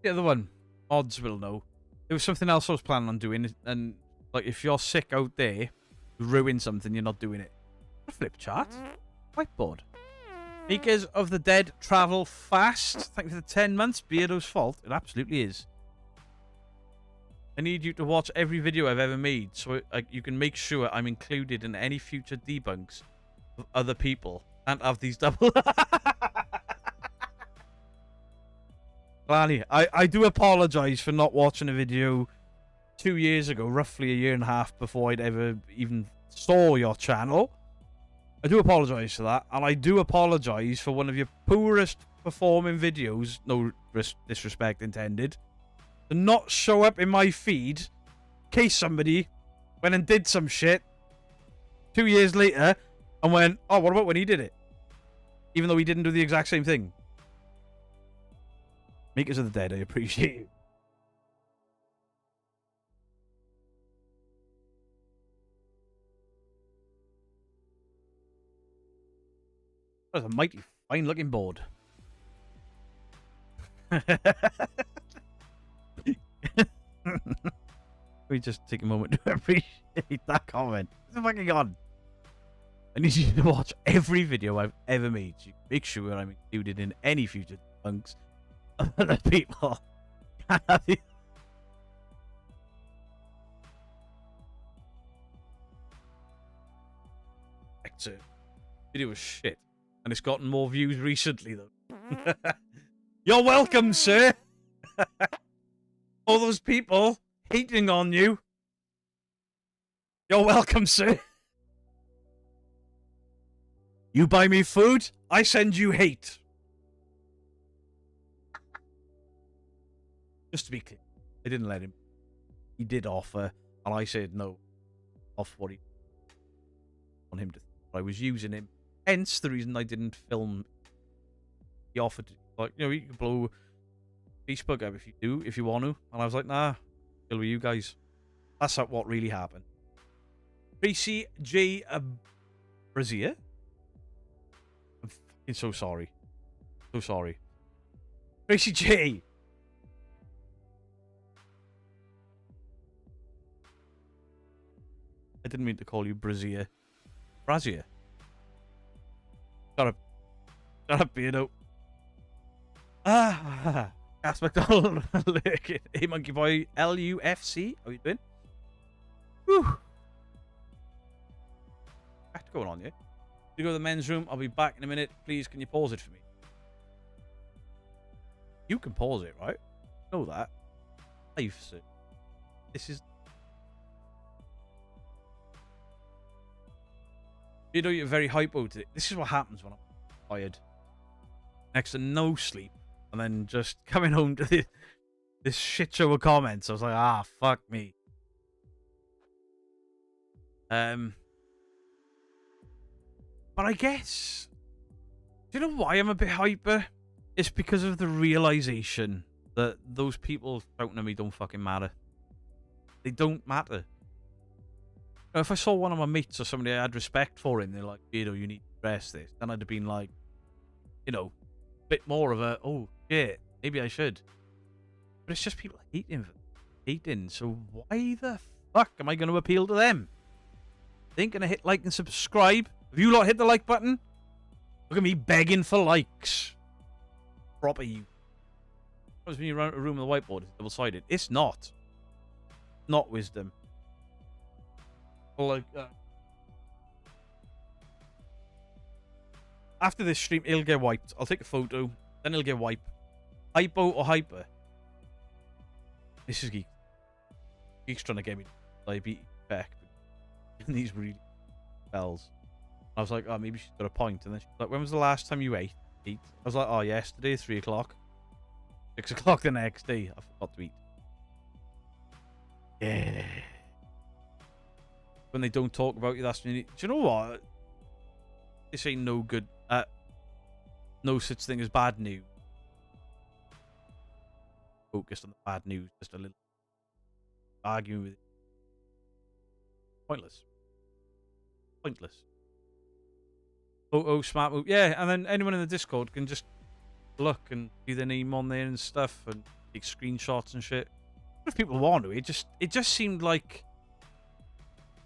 The other one, mods will know. There was something else I was planning on doing, and like if you're sick out there, ruin something, you're not doing it. A flip chart, whiteboard. Makers of the Dead travel fast. Thank you for the 10 months. Beardo's fault. It absolutely is. I need you to watch every video I've ever made so you can make sure I'm included in any future debunks of other people and have these double. Glanny, I do apologise for not watching a video 2 years ago, roughly a year and a half before I'd ever even saw your channel. I do apologise for that, and I do apologise for one of your poorest performing videos, no disrespect intended, to not show up in my feed in case somebody went and did some shit 2 years later and went, oh, what about when he did it? Even though he didn't do the exact same thing. Makers of the Dead, I appreciate you. That's a mighty fine looking board. We just take a moment to appreciate that comment. It's fucking on. I need you to watch every video I've ever made. So you make sure I'm included in any future debunks of other people. Video was shit, and it's gotten more views recently though. You're welcome, sir. All those people hating on you. You're welcome, sir. You buy me food, I send you hate. Just to be clear, I didn't let him. He did offer, and I said no. Off what he on him to. I was using him. Hence the reason I didn't film. He offered, like, you know, you can blow Facebook up if you want to. And I was like, nah, deal with you guys. That's not what really happened. Tracy J. Brazier? I'm fucking so sorry. So sorry. Tracy J. I didn't mean to call you Brazier. Brazier. Shut up, Beardo. Ah, Gas McDonald. Hey, Monkey Boy LUFC. How you doing? Whew. What's going on here? You go to the men's room. I'll be back in a minute. Please, can you pause it for me? You can pause it, right? Know that. Life, sir. This is. You know you're very hypo today. This is what happens when I'm tired. Next to no sleep. And then just coming home to this shit show of comments. I was like, ah, fuck me. But I guess, do you know why I'm a bit hyper? It's because of the realization that those people shouting at me don't fucking matter. They don't matter. Now, if I saw one of my mates or somebody I had respect for him, they're like, you need to address this, then I'd have been like, a bit more of a, oh, shit, maybe I should. But it's just people hating. So why the fuck am I going to appeal to them? They ain't going to hit like and subscribe. Have you lot hit the like button? Look at me begging for likes. Proper you. What was when you run a room with a whiteboard? It's double-sided. It's not. Not wisdom. Like, after this stream, it'll get wiped. I'll take a photo, then it'll get wiped. Hypo or hyper? This is Geek. Geek's trying to get me diabetes back. These really bells. I was like, oh, maybe she's got a point. And then she's like, when was the last time you ate? I was like, oh, yesterday, 3 o'clock. 6 o'clock the next day. I forgot to eat. Yeah. When they don't talk about you, that's when you need... Do you know what? This ain't no good. No such thing as bad news. Focused on the bad news. Just a little arguing with it. Pointless. Oh, smart move. Yeah, and then anyone in the Discord can just look and see their name on there and stuff and take screenshots and shit. If people want to, it just seemed like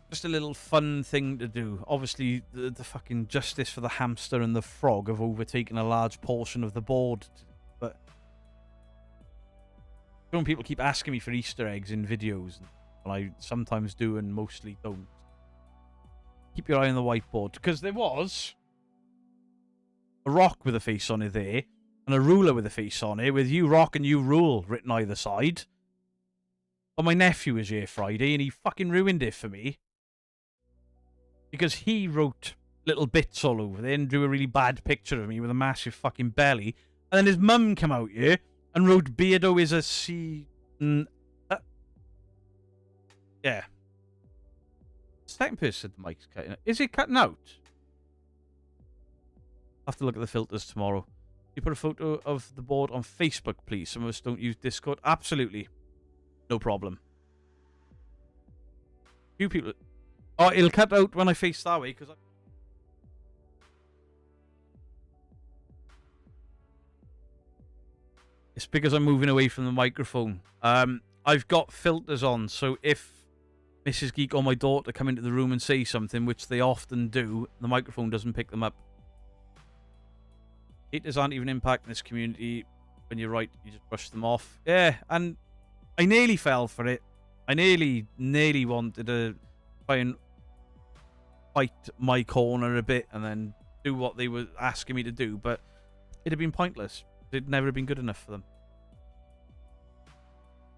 just a little fun thing to do. Obviously, the fucking justice for the hamster and the frog have overtaken a large portion of the board. But some people keep asking me for Easter eggs in videos, and I sometimes do and mostly don't. Keep your eye on the whiteboard, because there was a rock with a face on it there, and a ruler with a face on it, with "You Rock and You Rule" written either side. But my nephew was here Friday, and he fucking ruined it for me. Because he wrote little bits all over there and drew a really bad picture of me with a massive fucking belly. And then his mum came out here and wrote "Beardo is a C... Yeah. Second person said the mic's cutting out. Is it cutting out? I'll have to look at the filters tomorrow. You put a photo of the board on Facebook, please. Some of us don't use Discord. Absolutely. No problem. Few people... Oh, it'll cut out when I face that way, because it's because I'm moving away from the microphone. I've got filters on, so if Mrs. Geek or my daughter come into the room and say something, which they often do, the microphone doesn't pick them up. Haters aren't even impacting this community. When you're right, you just brush them off. Yeah, and I nearly fell for it. I nearly wanted to try and fight my corner a bit and then do what they were asking me to do, but it'd have been pointless. It'd never have been good enough for them.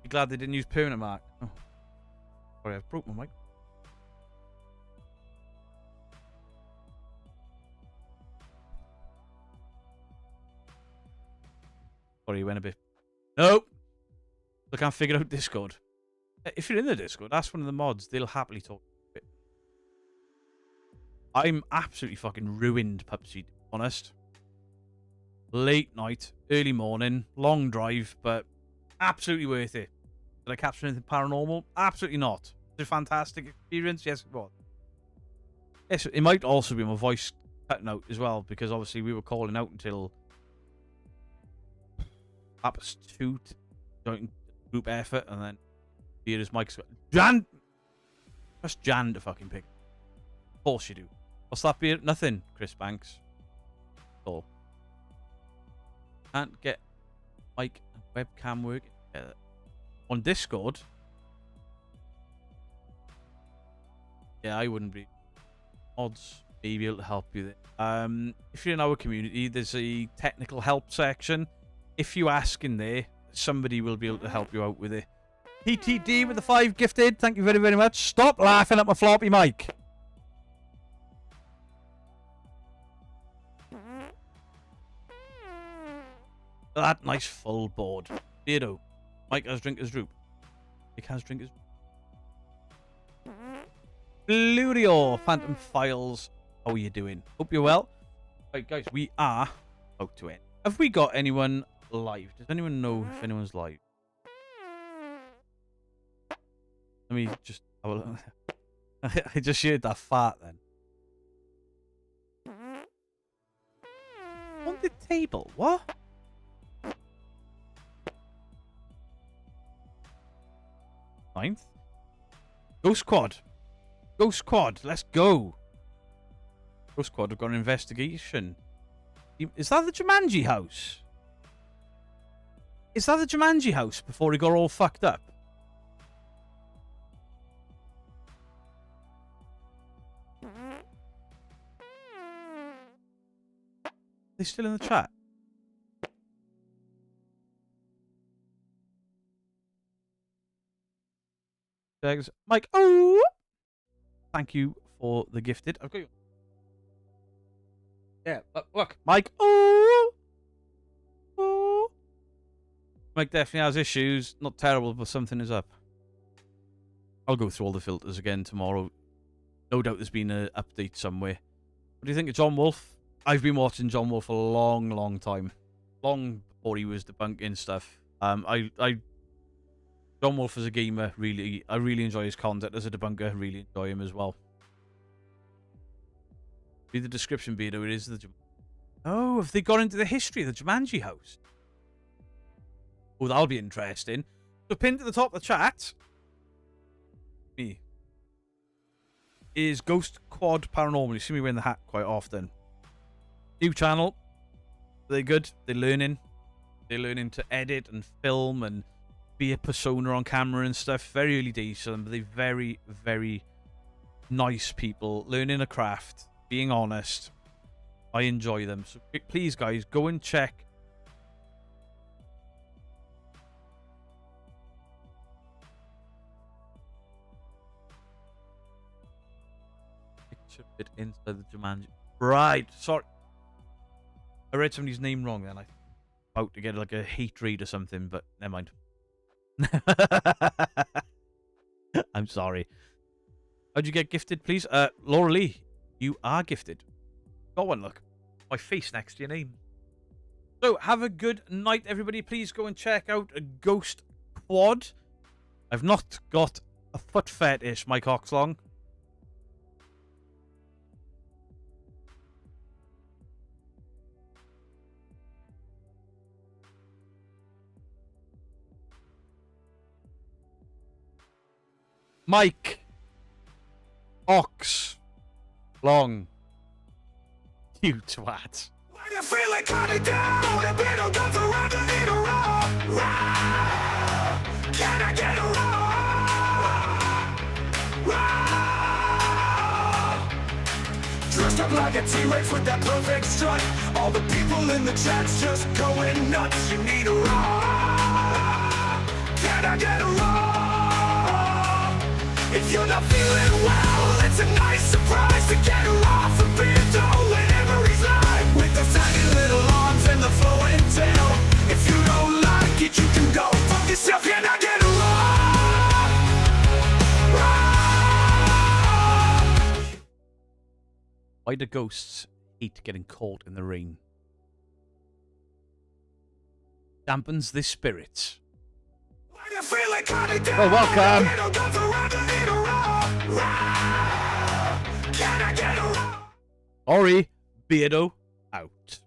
Be glad they didn't use permanent mark. Oh. Sorry, I've broke my mic. Sorry, you went a bit... Nope! I can't figure out Discord. If you're in the Discord, ask one of the mods. They'll happily talk. I'm absolutely fucking ruined, PUBG, to be honest. Late night, early morning, long drive, but absolutely worth it. Did I capture anything paranormal? Absolutely not. It's a fantastic experience. Yes, it was. Yes, it might also be my voice cutting out as well, because obviously we were calling out until perhaps 2 joint group effort, and then Beard's mic's got just Jan to fucking pick. Of course you do. What's that, Beard? Nothing, Chris Banks. Oh. Can't get mic and webcam working together. On Discord? Yeah, I wouldn't be. Mods may be able to help you there. If you're in our community, there's a technical help section. If you ask in there, somebody will be able to help you out with it. PTD with the 5 gifted. Thank you very, very much. Stop laughing at my floppy mic. That nice full board. Beardo. Mike has drinker's droop. Mike has drinker's... Flurio, Phantom Files. How are you doing? Hope you're well. Right, guys, we are about to end. Have we got anyone live? Does anyone know if anyone's live? Let me just... I just heard that fart then. On the table? What? Ninth? Ghost Squad. Ghost Squad, let's go. Ghost Squad have got an investigation. Is that the Jumanji house? Is that the Jumanji house before he got all fucked up? They still in the chat? Mike, oh! Thank you for the gifted. I've got you. Yeah, look, Mike, oh! Oh! Mike definitely has issues. Not terrible, but something is up. I'll go through all the filters again tomorrow. No doubt there's been an update somewhere. What do you think of John Wolfe? I've been watching John Wolfe for a long, long time. Long before he was debunking stuff. John Wolfe as a gamer, I really enjoy his content. As a debunker, really enjoy him as well. Read the description, Beardo. It is the... Oh, have they gone into the history of the Jumanji house? Oh, that'll be interesting. So pinned to the top of the chat... Me. Is Ghost Quad Paranormal. You see me wearing the hat quite often. New channel. They're good. They're learning. They're learning to edit and film and be a persona on camera and stuff. Very early days for them, but they're very, very nice people. Learning a craft. Being honest. I enjoy them. So please, guys, go and check. Picture it inside the Jumanji. Right. Sorry. I read somebody's name wrong then. I about to get like a hate read or something, but never mind. I'm sorry. How'd you get gifted, please? Laura Lee, you are gifted. Got one, look. My face next to your name. So, have a good night, everybody. Please go and check out a Ghost Quad. I've not got a foot fetish, Mike Oxlong. Mike Ox Long. You twat. When you feel like cutting down, the beat will dance around and need a roar. Can I get a roar? Dressed up like a T-Rex with that perfect strut. All the people in the chat's just going nuts. You need a roar. Can I get a roar? If you're not feeling well, it's a nice surprise to get her off a bando whenever he's live. With those tiny little arms and the flowing tail. If you don't like it, you can go fuck yourself. Can I get a roar? Why do ghosts hate getting caught in the rain? Dampens the spirits. Well, welcome. Sorry, Beardo out.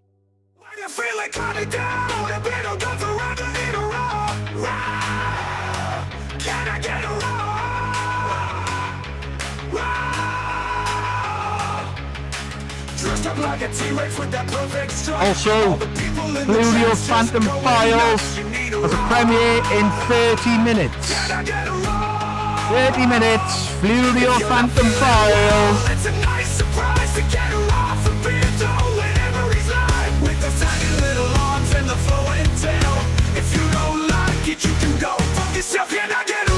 Dressed up like a T-Rex with that perfect strut. Also, Flurio Phantom Files has a premiere in 30 minutes. 30 minutes, Flurio Phantom Files. It's a nice surprise to get her off a bando whenever he's live. With those tiny little arms and the flowing tail. If you don't like it, you can go fuck yourself. Can I get a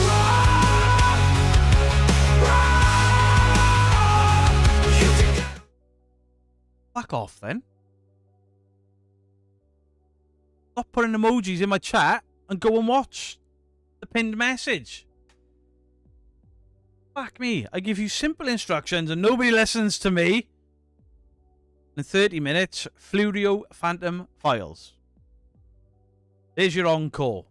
Back off then. Stop putting emojis in my chat and go and watch the pinned message. Fuck me. I give you simple instructions and nobody listens to me. In 30 minutes, Flurio Phantom Files. There's your encore.